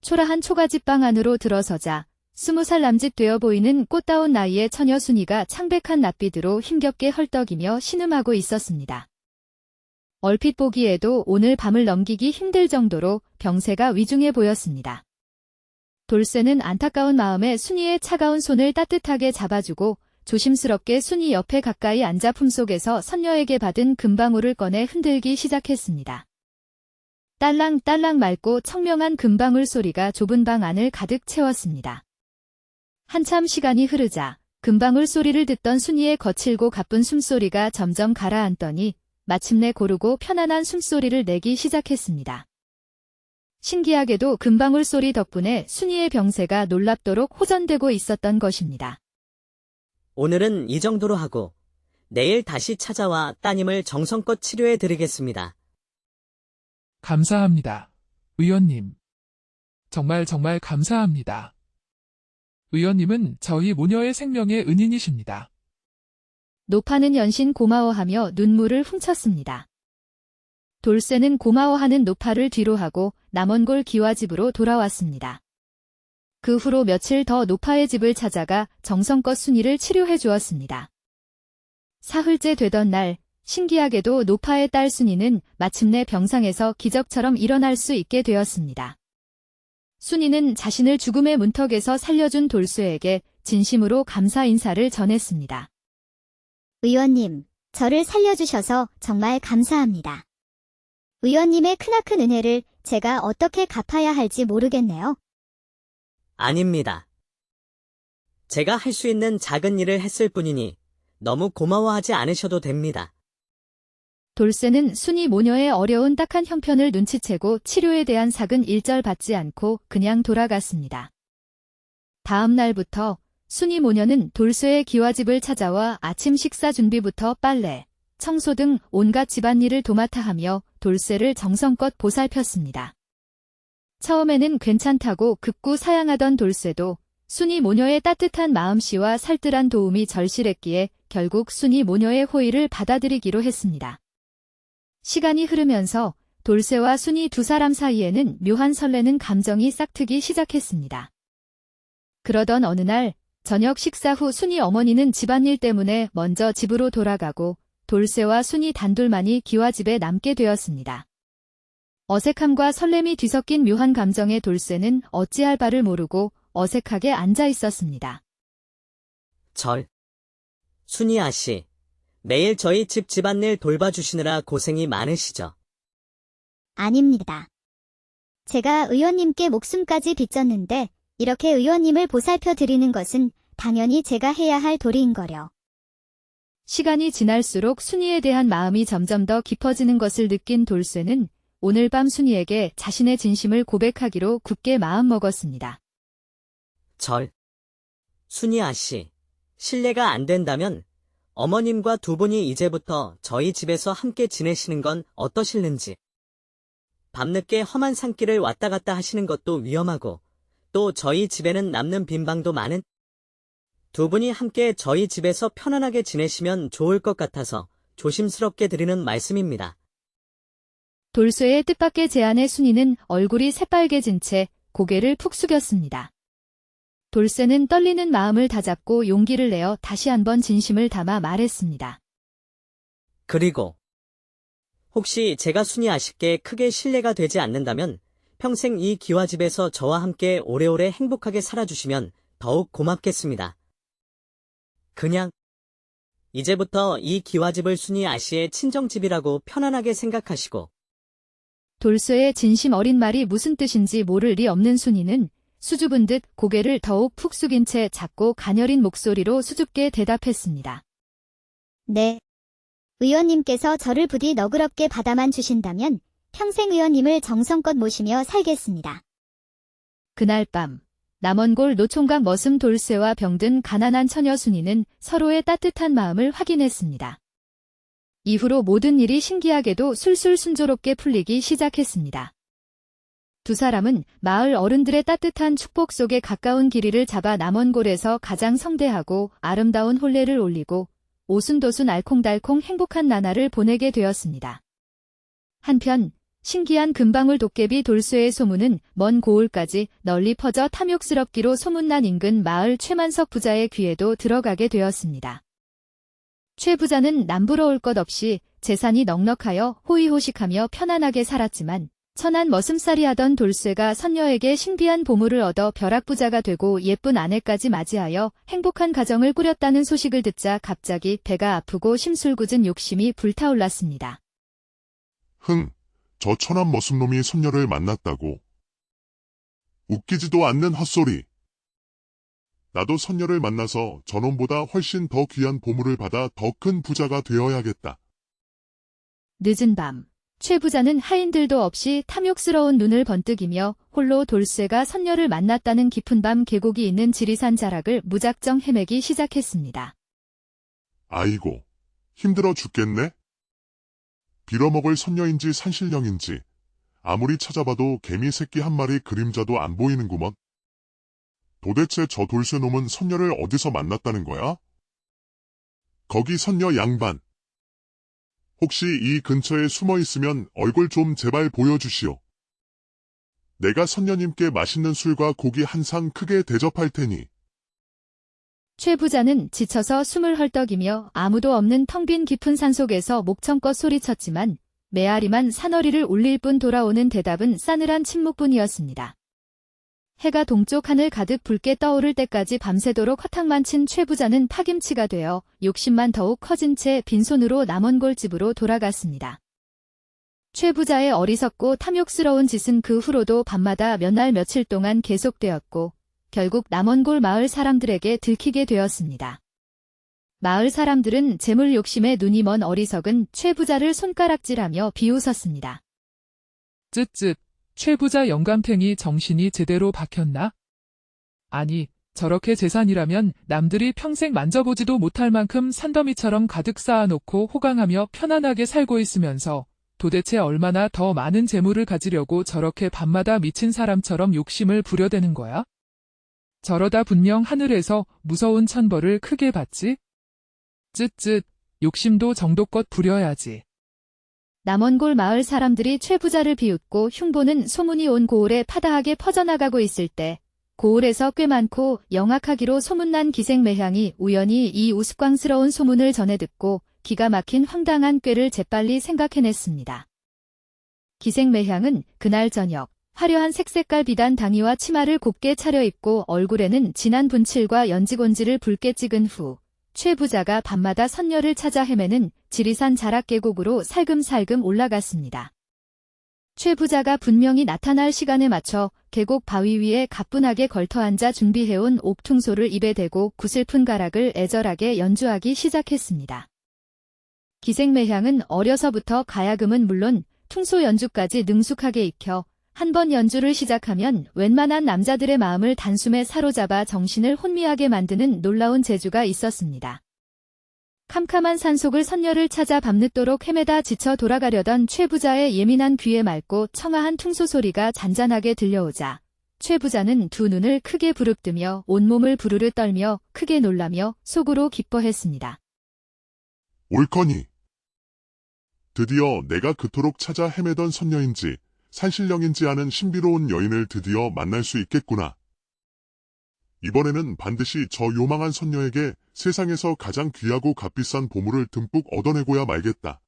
초라한 초가집 방 안으로 들어서자 20살 남짓 되어 보이는 꽃다운 나이의 처녀 순이가 창백한 낯빛으로 힘겹게 헐떡이며 신음하고 있었습니다. 얼핏 보기에도 오늘 밤을 넘기기 힘들 정도로 병세가 위중해 보였습니다. 돌쇠는 안타까운 마음에 순이의 차가운 손을 따뜻하게 잡아주고 조심스럽게 순이 옆에 가까이 앉아 품속에서 선녀에게 받은 금방울을 꺼내 흔들기 시작했습니다. 딸랑딸랑 맑고 청명한 금방울 소리가 좁은 방 안을 가득 채웠습니다. 한참 시간이 흐르자 금방울 소리를 듣던 순이의 거칠고 가쁜 숨소리가 점점 가라앉더니 마침내 고르고 편안한 숨소리를 내기 시작했습니다. 신기하게도 금방울 소리 덕분에 순이의 병세가 놀랍도록 호전되고 있었던 것입니다. 오늘은 이 정도로 하고 내일 다시 찾아와 따님을 정성껏 치료해 드리겠습니다. 감사합니다. 의원님. 정말 감사합니다. 의원님은 저희 모녀의 생명의 은인이십니다. 노파는 연신 고마워하며 눈물을 훔쳤습니다. 돌쇠는 고마워하는 노파를 뒤로하고 남원골 기와집으로 돌아왔습니다. 그 후로 며칠 더 노파의 집을 찾아가 정성껏 순이를 치료해 주었습니다. 사흘째 되던 날, 신기하게도 노파의 딸 순이는 마침내 병상에서 기적처럼 일어날 수 있게 되었습니다. 순이는 자신을 죽음의 문턱에서 살려준 돌쇠에게 진심으로 감사 인사를 전했습니다. 의원님, 저를 살려주셔서 정말 감사합니다. 의원님의 크나큰 은혜를 제가 어떻게 갚아야 할지 모르겠네요. 아닙니다. 제가 할 수 있는 작은 일을 했을 뿐이니 너무 고마워하지 않으셔도 됩니다. 돌쇠는 순이 모녀의 어려운 딱한 형편을 눈치채고 치료에 대한 삭은 일절 받지 않고 그냥 돌아갔습니다. 다음 날부터 순이 모녀는 돌쇠의 기와집을 찾아와 아침 식사 준비부터 빨래, 청소 등 온갖 집안일을 도맡아 하며 돌쇠를 정성껏 보살폈습니다. 처음에는 괜찮다고 극구 사양하던 돌쇠도 순이 모녀의 따뜻한 마음씨와 살뜰한 도움이 절실했기에 결국 순이 모녀의 호의를 받아들이기로 했습니다. 시간이 흐르면서 돌쇠와 순이 두 사람 사이에는 묘한 설레는 감정이 싹트기 시작했습니다. 그러던 어느 날 저녁 식사 후 순이 어머니는 집안일 때문에 먼저 집으로 돌아가고 돌쇠와 순이 단둘만이 기와집에 남게 되었습니다. 어색함과 설렘이 뒤섞인 묘한 감정의 돌쇠는 어찌할 바를 모르고 어색하게 앉아 있었습니다. 순이 아씨, 매일 저희 집 집안일 돌봐주시느라 고생이 많으시죠? 아닙니다. 제가 의원님께 목숨까지 빚졌는데 이렇게 의원님을 보살펴 드리는 것은 당연히 제가 해야 할 도리인거려. 시간이 지날수록 순이에 대한 마음이 점점 더 깊어지는 것을 느낀 돌쇠는 오늘 밤 순이에게 자신의 진심을 고백하기로 굳게 마음먹었습니다. 순이 아씨, 실례가 안 된다면 어머님과 두 분이 이제부터 저희 집에서 함께 지내시는 건 어떠실는지. 밤늦게 험한 산길을 왔다 갔다 하시는 것도 위험하고 또 저희 집에는 남는 빈방도 많은 두 분이 함께 저희 집에서 편안하게 지내시면 좋을 것 같아서 조심스럽게 드리는 말씀입니다. 돌쇠의 뜻밖의 제안에 순이는 얼굴이 새빨개진 채 고개를 푹 숙였습니다. 돌쇠는 떨리는 마음을 다잡고 용기를 내어 다시 한번 진심을 담아 말했습니다. 그리고 혹시 제가 순이 아씨께 크게 실례가 되지 않는다면 평생 이 기와집에서 저와 함께 오래오래 행복하게 살아주시면 더욱 고맙겠습니다. 그냥 이제부터 이 기와집을 순이 아씨의 친정집이라고 편안하게 생각하시고. 돌쇠의 진심 어린 말이 무슨 뜻인지 모를 리 없는 순이는 수줍은 듯 고개를 더욱 푹 숙인 채 작고 가녀린 목소리로 수줍게 대답했습니다. 네. 의원님께서 저를 부디 너그럽게 받아만 주신다면 평생 의원님을 정성껏 모시며 살겠습니다. 그날 밤 남원골 노총각 머슴 돌쇠와 병든 가난한 처녀 순이는 서로의 따뜻한 마음을 확인했습니다. 이후로 모든 일이 신기하게도 술술 순조롭게 풀리기 시작했습니다. 두 사람은 마을 어른들의 따뜻한 축복 속에 가까운 길이를 잡아 남원골에서 가장 성대하고 아름다운 혼례를 올리고 오순도순 알콩달콩 행복한 나날을 보내게 되었습니다. 한편 신기한 금방울 도깨비 돌쇠의 소문은 먼 고을까지 널리 퍼져 탐욕스럽기로 소문난 인근 마을 최만석 부자의 귀에도 들어가게 되었습니다. 최 부자는 남부러울 것 없이 재산이 넉넉하여 호의호식하며 편안하게 살았지만 천한 머슴살이 하던 돌쇠가 선녀에게 신비한 보물을 얻어 벼락부자가 되고 예쁜 아내까지 맞이하여 행복한 가정을 꾸렸다는 소식을 듣자 갑자기 배가 아프고 심술궂은 욕심이 불타올랐습니다. 저 천한 머슴놈이 선녀를 만났다고. 웃기지도 않는 헛소리. 나도 선녀를 만나서 저놈보다 훨씬 더 귀한 보물을 받아 더 큰 부자가 되어야겠다. 늦은 밤, 최 부자는 하인들도 없이 탐욕스러운 눈을 번뜩이며 홀로 돌쇠가 선녀를 만났다는 깊은 밤 계곡이 있는 지리산 자락을 무작정 헤매기 시작했습니다. 아이고, 힘들어 죽겠네? 빌어먹을 선녀인지 산신령인지 아무리 찾아봐도 개미 새끼 한 마리 그림자도 안 보이는구먼. 도대체 저 돌쇠놈은 선녀를 어디서 만났다는 거야? 거기 선녀 양반. 혹시 이 근처에 숨어 있으면 얼굴 좀 제발 보여주시오. 내가 선녀님께 맛있는 술과 고기 한 상 크게 대접할 테니. 최 부자는 지쳐서 숨을 헐떡이며 아무도 없는 텅 빈 깊은 산속에서 목청껏 소리쳤지만 메아리만 산허리를 울릴 뿐 돌아오는 대답은 싸늘한 침묵뿐이었습니다. 해가 동쪽 하늘 가득 붉게 떠오를 때까지 밤새도록 허탕만 친 최 부자는 파김치가 되어 욕심만 더욱 커진 채 빈손으로 남원골 집으로 돌아갔습니다. 최 부자의 어리석고 탐욕스러운 짓은 그 후로도 밤마다 몇 날 며칠 동안 계속되었고 결국 남원골 마을 사람들에게 들키게 되었습니다. 마을 사람들은 재물 욕심에 눈이 먼 어리석은 최 부자를 손가락질하며 비웃었습니다. 쯧쯧, 최 부자 영감탱이 정신이 제대로 박혔나? 아니, 저렇게 재산이라면 남들이 평생 만져보지도 못할 만큼 산더미처럼 가득 쌓아놓고 호강하며 편안하게 살고 있으면서 도대체 얼마나 더 많은 재물을 가지려고 저렇게 밤마다 미친 사람처럼 욕심을 부려대는 거야? 저러다 분명 하늘에서 무서운 천벌을 크게 받지? 쯧쯧, 욕심도 정도껏 부려야지. 남원골 마을 사람들이 최 부자를 비웃고 흉보는 소문이 온 고을에 파다하게 퍼져나가고 있을 때 고을에서 꽤 많고 영악하기로 소문난 기생매향이 우연히 이 우스꽝스러운 소문을 전해 듣고 기가 막힌 황당한 꾀를 재빨리 생각해냈습니다. 기생매향은 그날 저녁 화려한 색색깔 비단 당의와 치마를 곱게 차려입고 얼굴에는 진한 분칠과 연지곤지를 붉게 찍은 후 최 부자가 밤마다 선녀를 찾아 헤매는 지리산 자락계곡으로 살금살금 올라갔습니다. 최 부자가 분명히 나타날 시간에 맞춰 계곡 바위 위에 가뿐하게 걸터앉아 준비해온 옥퉁소를 입에 대고 구슬픈 가락을 애절하게 연주하기 시작했습니다. 기생매향은 어려서부터 가야금은 물론 퉁소 연주까지 능숙하게 익혀 한 번 연주를 시작하면 웬만한 남자들의 마음을 단숨에 사로잡아 정신을 혼미하게 만드는 놀라운 재주가 있었습니다. 캄캄한 산속을 선녀를 찾아 밤늦도록 헤매다 지쳐 돌아가려던 최 부자의 예민한 귀에 맑고 청아한 퉁소 소리가 잔잔하게 들려오자 최 부자는 두 눈을 크게 부릅뜨며 온몸을 부르르 떨며 크게 놀라며 속으로 기뻐했습니다. 옳거니. 드디어 내가 그토록 찾아 헤매던 선녀인지 산신령인지 아는 신비로운 여인을 드디어 만날 수 있겠구나. 이번에는 반드시 저 요망한 선녀에게 세상에서 가장 귀하고 값비싼 보물을 듬뿍 얻어내고야 말겠다.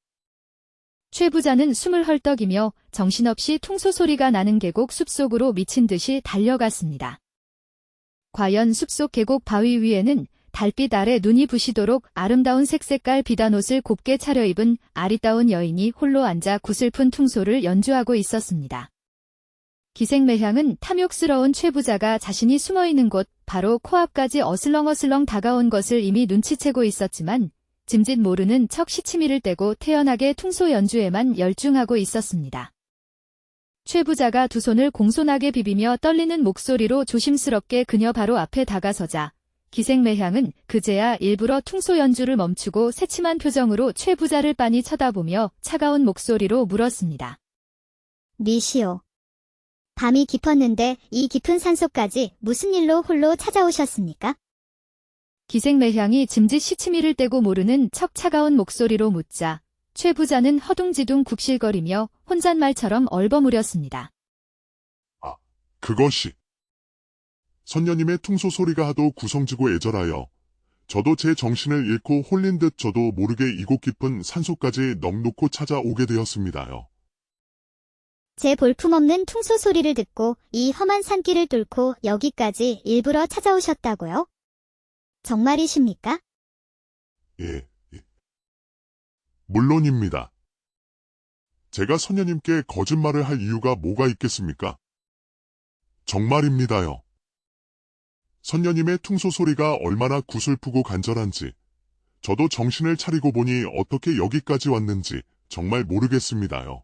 최 부자는 숨을 헐떡이며 정신없이 퉁소 소리가 나는 계곡 숲속으로 미친 듯이 달려갔습니다. 과연 숲속 계곡 바위 위에는 달빛 아래 눈이 부시도록 아름다운 색색깔 비단옷을 곱게 차려입은 아리따운 여인이 홀로 앉아 구슬픈 퉁소를 연주하고 있었습니다. 기생매향은 탐욕스러운 최 부자가 자신이 숨어있는 곳 바로 코앞까지 어슬렁어슬렁 다가온 것을 이미 눈치채고 있었지만 짐짓 모르는 척 시치미를 떼고 태연하게 퉁소 연주에만 열중하고 있었습니다. 최 부자가 두 손을 공손하게 비비며 떨리는 목소리로 조심스럽게 그녀 바로 앞에 다가서자 기생매향은 그제야 일부러 퉁소 연주를 멈추고 새침한 표정으로 최 부자를 빤히 쳐다보며 차가운 목소리로 물었습니다. 미시오. 밤이 깊었는데 이 깊은 산속까지 무슨 일로 홀로 찾아오셨습니까? 기생매향이 짐짓 시치미를 떼고 모르는 척 차가운 목소리로 묻자 최 부자는 허둥지둥 굽실거리며 혼잣말처럼 얼버무렸습니다. 그것이. 선녀님의 퉁소 소리가 하도 구성지고 애절하여 저도 제 정신을 잃고 홀린 듯 저도 모르게 이곳 깊은 산속까지 넋놓고 찾아오게 되었습니다요. 제 볼품없는 퉁소 소리를 듣고 이 험한 산길을 뚫고 여기까지 일부러 찾아오셨다고요? 정말이십니까? 예. 물론입니다. 제가 선녀님께 거짓말을 할 이유가 뭐가 있겠습니까? 정말입니다요. 선녀님의 퉁소 소리가 얼마나 구슬프고 간절한지 저도 정신을 차리고 보니 어떻게 여기까지 왔는지 정말 모르겠습니다요.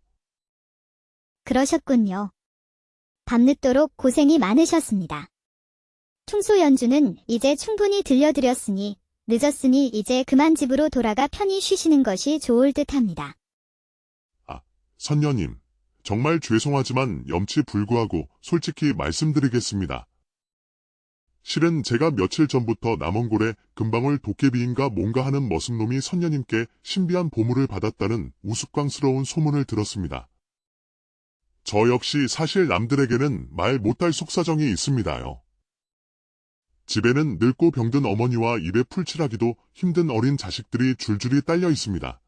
그러셨군요. 밤늦도록 고생이 많으셨습니다. 퉁소 연주는 이제 충분히 들려드렸으니 늦었으니 이제 그만 집으로 돌아가 편히 쉬시는 것이 좋을 듯합니다. 선녀님, 정말 죄송하지만 염치 불구하고 솔직히 말씀드리겠습니다. 실은 제가 며칠 전부터 남원골에 금방울 도깨비인가 뭔가 하는 머슴놈이 선녀님께 신비한 보물을 받았다는 우스꽝스러운 소문을 들었습니다. 저 역시 사실 남들에게는 말 못할 속사정이 있습니다요. 집에는 늙고 병든 어머니와 입에 풀칠하기도 힘든 어린 자식들이 줄줄이 딸려 있습니다.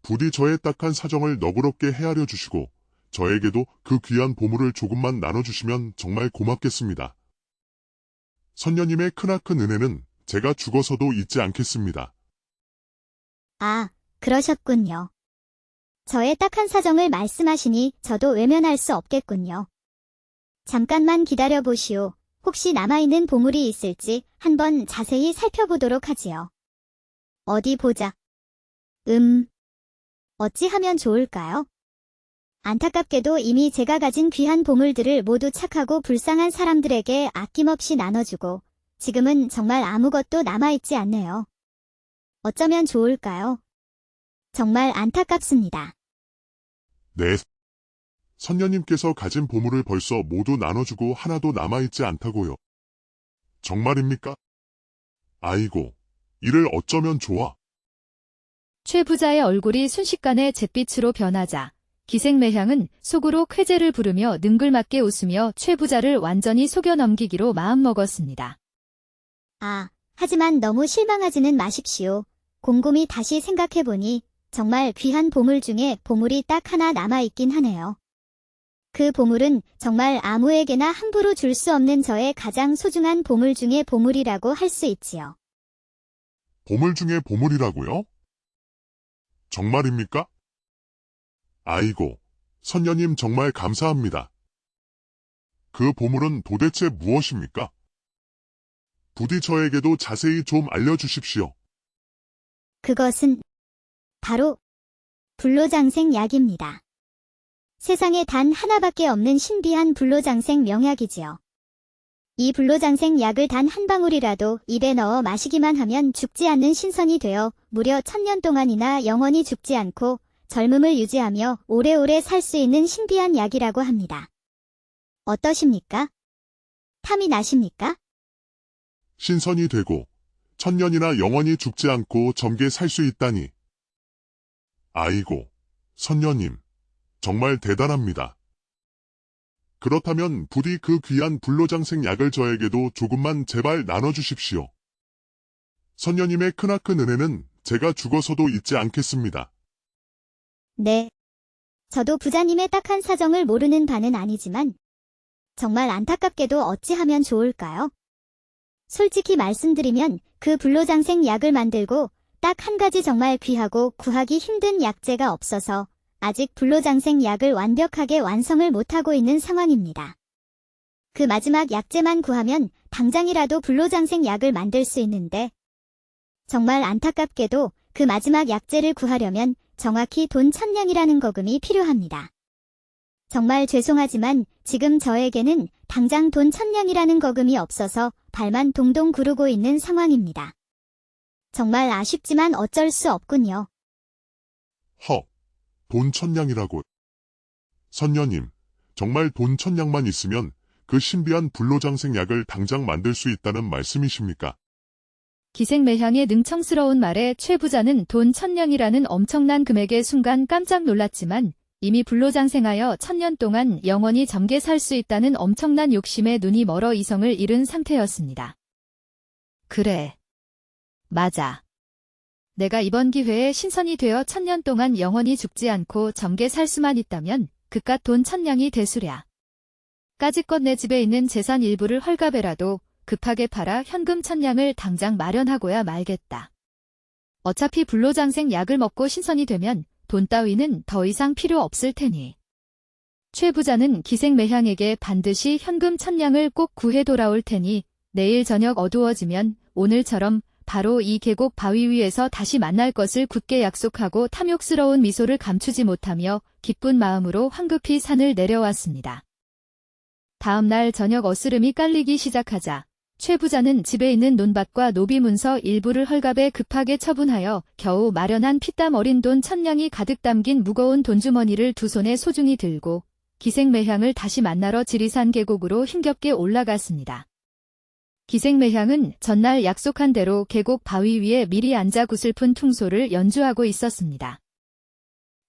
부디 저의 딱한 사정을 너그럽게 헤아려 주시고 저에게도 그 귀한 보물을 조금만 나눠주시면 정말 고맙겠습니다. 선녀님의 크나큰 은혜는 제가 죽어서도 잊지 않겠습니다. 아, 그러셨군요. 저의 딱한 사정을 말씀하시니 저도 외면할 수 없겠군요. 잠깐만 기다려보시오. 혹시 남아있는 보물이 있을지 한번 자세히 살펴보도록 하지요. 어디 보자. 어찌하면 좋을까요? 안타깝게도 이미 제가 가진 귀한 보물들을 모두 착하고 불쌍한 사람들에게 아낌없이 나눠주고 지금은 정말 아무것도 남아있지 않네요. 어쩌면 좋을까요? 정말 안타깝습니다. 네. 선녀님께서 가진 보물을 벌써 모두 나눠주고 하나도 남아있지 않다고요. 정말입니까? 아이고, 이를 어쩌면 좋아. 최 부자의 얼굴이 순식간에 잿빛으로 변하자 기생매향은 속으로 쾌재를 부르며 능글맞게 웃으며 최 부자를 완전히 속여 넘기기로 마음먹었습니다. 아, 하지만 너무 실망하지는 마십시오. 곰곰이 다시 생각해보니 정말 귀한 보물 중에 보물이 딱 하나 남아있긴 하네요. 그 보물은 정말 아무에게나 함부로 줄 수 없는 저의 가장 소중한 보물 중에 보물이라고 할 수 있지요. 보물 중에 보물이라고요? 정말입니까? 아이고, 선녀님 정말 감사합니다. 그 보물은 도대체 무엇입니까? 부디 저에게도 자세히 좀 알려주십시오. 그것은 바로 불로장생 약입니다. 세상에 단 하나밖에 없는 신비한 불로장생 명약이지요. 이 불로장생 약을 단 한 방울이라도 입에 넣어 마시기만 하면 죽지 않는 신선이 되어 무려 1000년 동안이나 영원히 죽지 않고 젊음을 유지하며 오래오래 살 수 있는 신비한 약이라고 합니다. 어떠십니까? 탐이 나십니까? 신선이 되고 1000년이나 영원히 죽지 않고 젊게 살 수 있다니. 아이고, 선녀님, 정말 대단합니다. 그렇다면 부디 그 귀한 불로장생 약을 저에게도 조금만 제발 나눠주십시오. 선녀님의 크나큰 은혜는 제가 죽어서도 잊지 않겠습니다. 네. 저도 부자님의 딱한 사정을 모르는 바는 아니지만 정말 안타깝게도 어찌하면 좋을까요? 솔직히 말씀드리면 그 불로장생 약을 만들고 딱 한 가지 정말 귀하고 구하기 힘든 약재가 없어서 아직 불로장생 약을 완벽하게 완성을 못하고 있는 상황입니다. 그 마지막 약재만 구하면 당장이라도 불로장생 약을 만들 수 있는데 정말 안타깝게도 그 마지막 약재를 구하려면 정확히 돈 1000냥이라는 거금이 필요합니다. 정말 죄송하지만 지금 저에게는 당장 돈 1000냥이라는 거금이 없어서 발만 동동 구르고 있는 상황입니다. 정말 아쉽지만 어쩔 수 없군요. 돈 1000냥이라고. 선녀님, 정말 돈 1000냥만 있으면 그 신비한 불로장생 약을 당장 만들 수 있다는 말씀이십니까? 기생매향의 능청스러운 말에 최 부자는 돈 1000냥이라는 엄청난 금액에 순간 깜짝 놀랐지만 이미 불로장생하여 1000년 동안 영원히 잠겨 살 수 있다는 엄청난 욕심에 눈이 멀어 이성을 잃은 상태였습니다. 그래. 맞아. 내가 이번 기회에 신선이 되어 1000년 동안 영원히 죽지 않고 잠겨 살 수만 있다면 그깟 돈 1000냥이 대수랴. 까짓것 내 집에 있는 재산 일부를 헐값에라도 급하게 팔아 현금 1000냥을 당장 마련하고야 말겠다. 어차피 불로장생 약을 먹고 신선이 되면 돈 따위는 더 이상 필요 없을 테니. 최 부자는 기생매향에게 반드시 현금 1000냥을 꼭 구해 돌아올 테니 내일 저녁 어두워지면 오늘처럼 바로 이 계곡 바위 위에서 다시 만날 것을 굳게 약속하고 탐욕스러운 미소를 감추지 못하며 기쁜 마음으로 황급히 산을 내려왔습니다. 다음 날 저녁 어스름이 깔리기 시작하자 최 부자는 집에 있는 논밭과 노비 문서 일부를 헐값에 급하게 처분하여 겨우 마련한 피땀 어린 돈 1000냥이 가득 담긴 무거운 돈주머니를 두 손에 소중히 들고 기생매향을 다시 만나러 지리산 계곡으로 힘겹게 올라갔습니다. 기생매향은 전날 약속한 대로 계곡 바위 위에 미리 앉아 구슬픈 퉁소를 연주하고 있었습니다.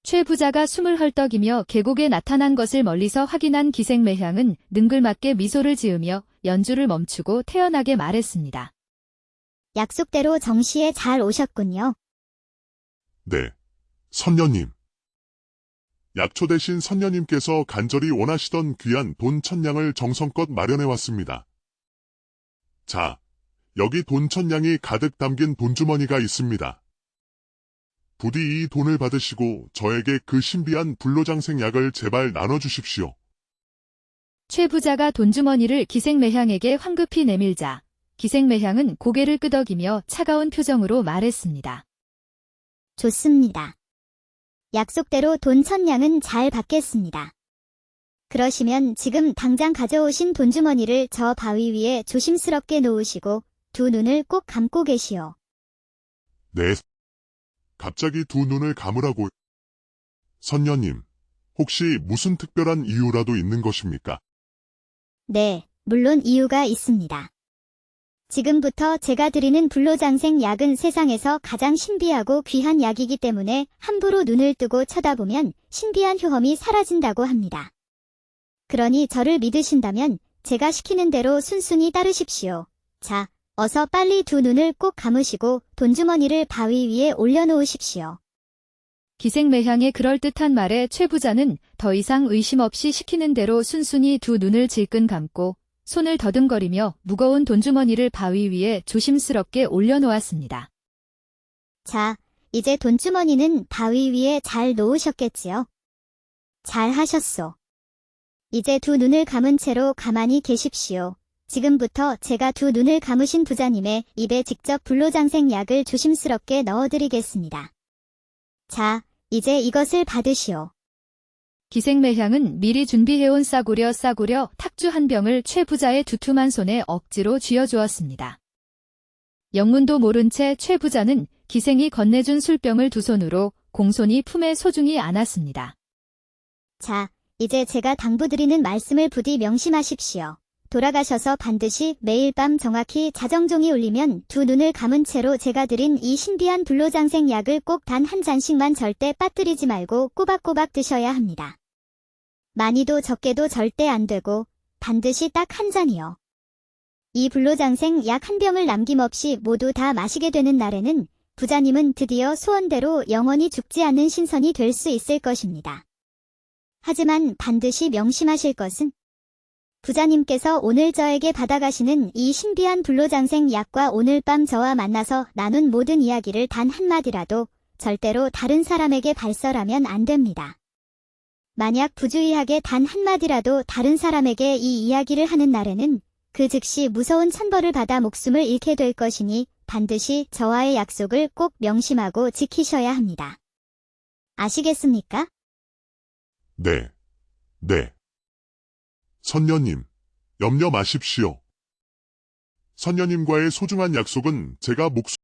최 부자가 숨을 헐떡이며 계곡에 나타난 것을 멀리서 확인한 기생매향은 능글맞게 미소를 지으며 연주를 멈추고 태연하게 말했습니다. 약속대로 정시에 잘 오셨군요. 네. 선녀님. 약초 대신 선녀님께서 간절히 원하시던 귀한 돈 1000냥을 정성껏 마련해왔습니다. 자, 여기 돈 1000냥이 가득 담긴 돈주머니가 있습니다. 부디 이 돈을 받으시고 저에게 그 신비한 불로장생 약을 제발 나눠주십시오. 최 부자가 돈주머니를 기생매향에게 황급히 내밀자 기생매향은 고개를 끄덕이며 차가운 표정으로 말했습니다. 좋습니다. 약속대로 돈 1000냥은 잘 받겠습니다. 그러시면 지금 당장 가져오신 돈주머니를 저 바위 위에 조심스럽게 놓으시고 두 눈을 꼭 감고 계시오. 네. 갑자기 두 눈을 감으라고. 선녀님, 혹시 무슨 특별한 이유라도 있는 것입니까? 네, 물론 이유가 있습니다. 지금부터 제가 드리는 불로장생 약은 세상에서 가장 신비하고 귀한 약이기 때문에 함부로 눈을 뜨고 쳐다보면 신비한 효험이 사라진다고 합니다. 그러니 저를 믿으신다면 제가 시키는 대로 순순히 따르십시오. 자, 어서 빨리 두 눈을 꼭 감으시고 돈주머니를 바위 위에 올려놓으십시오. 기생매향의 그럴듯한 말에 최 부자는 더 이상 의심 없이 시키는 대로 순순히 두 눈을 질끈 감고 손을 더듬거리며 무거운 돈주머니를 바위 위에 조심스럽게 올려놓았습니다. 자, 이제 돈주머니는 바위 위에 잘 놓으셨겠지요? 잘 하셨소. 이제 두 눈을 감은 채로 가만히 계십시오. 지금부터 제가 두 눈을 감으신 부자님의 입에 직접 불로장생 약을 조심스럽게 넣어드리겠습니다. 자, 이제 이것을 받으시오. 기생매향은 미리 준비해온 싸구려 탁주 한 병을 최 부자의 두툼한 손에 억지로 쥐어주었습니다. 영문도 모른 채 최 부자는 기생이 건네준 술병을 두 손으로 공손히 품에 소중히 안았습니다. 자, 이제 제가 당부드리는 말씀을 부디 명심하십시오. 돌아가셔서 반드시 매일 밤 정확히 자정종이 울리면 두 눈을 감은 채로 제가 드린 이 신비한 불로장생 약을 꼭 단 한 잔씩만 절대 빠뜨리지 말고 꼬박꼬박 드셔야 합니다. 많이도 적게도 절대 안 되고 반드시 딱 한 잔이요. 이 불로장생 약 한 병을 남김없이 모두 다 마시게 되는 날에는 부자님은 드디어 소원대로 영원히 죽지 않는 신선이 될 수 있을 것입니다. 하지만 반드시 명심하실 것은 부자님께서 오늘 저에게 받아가시는 이 신비한 불로장생 약과 오늘 밤 저와 만나서 나눈 모든 이야기를 단 한마디라도 절대로 다른 사람에게 발설하면 안 됩니다. 만약 부주의하게 단 한마디라도 다른 사람에게 이 이야기를 하는 날에는 그 즉시 무서운 천벌을 받아 목숨을 잃게 될 것이니 반드시 저와의 약속을 꼭 명심하고 지키셔야 합니다. 아시겠습니까? 네. 네. 선녀님, 염려 마십시오. 선녀님과의 소중한 약속은 제가 목숨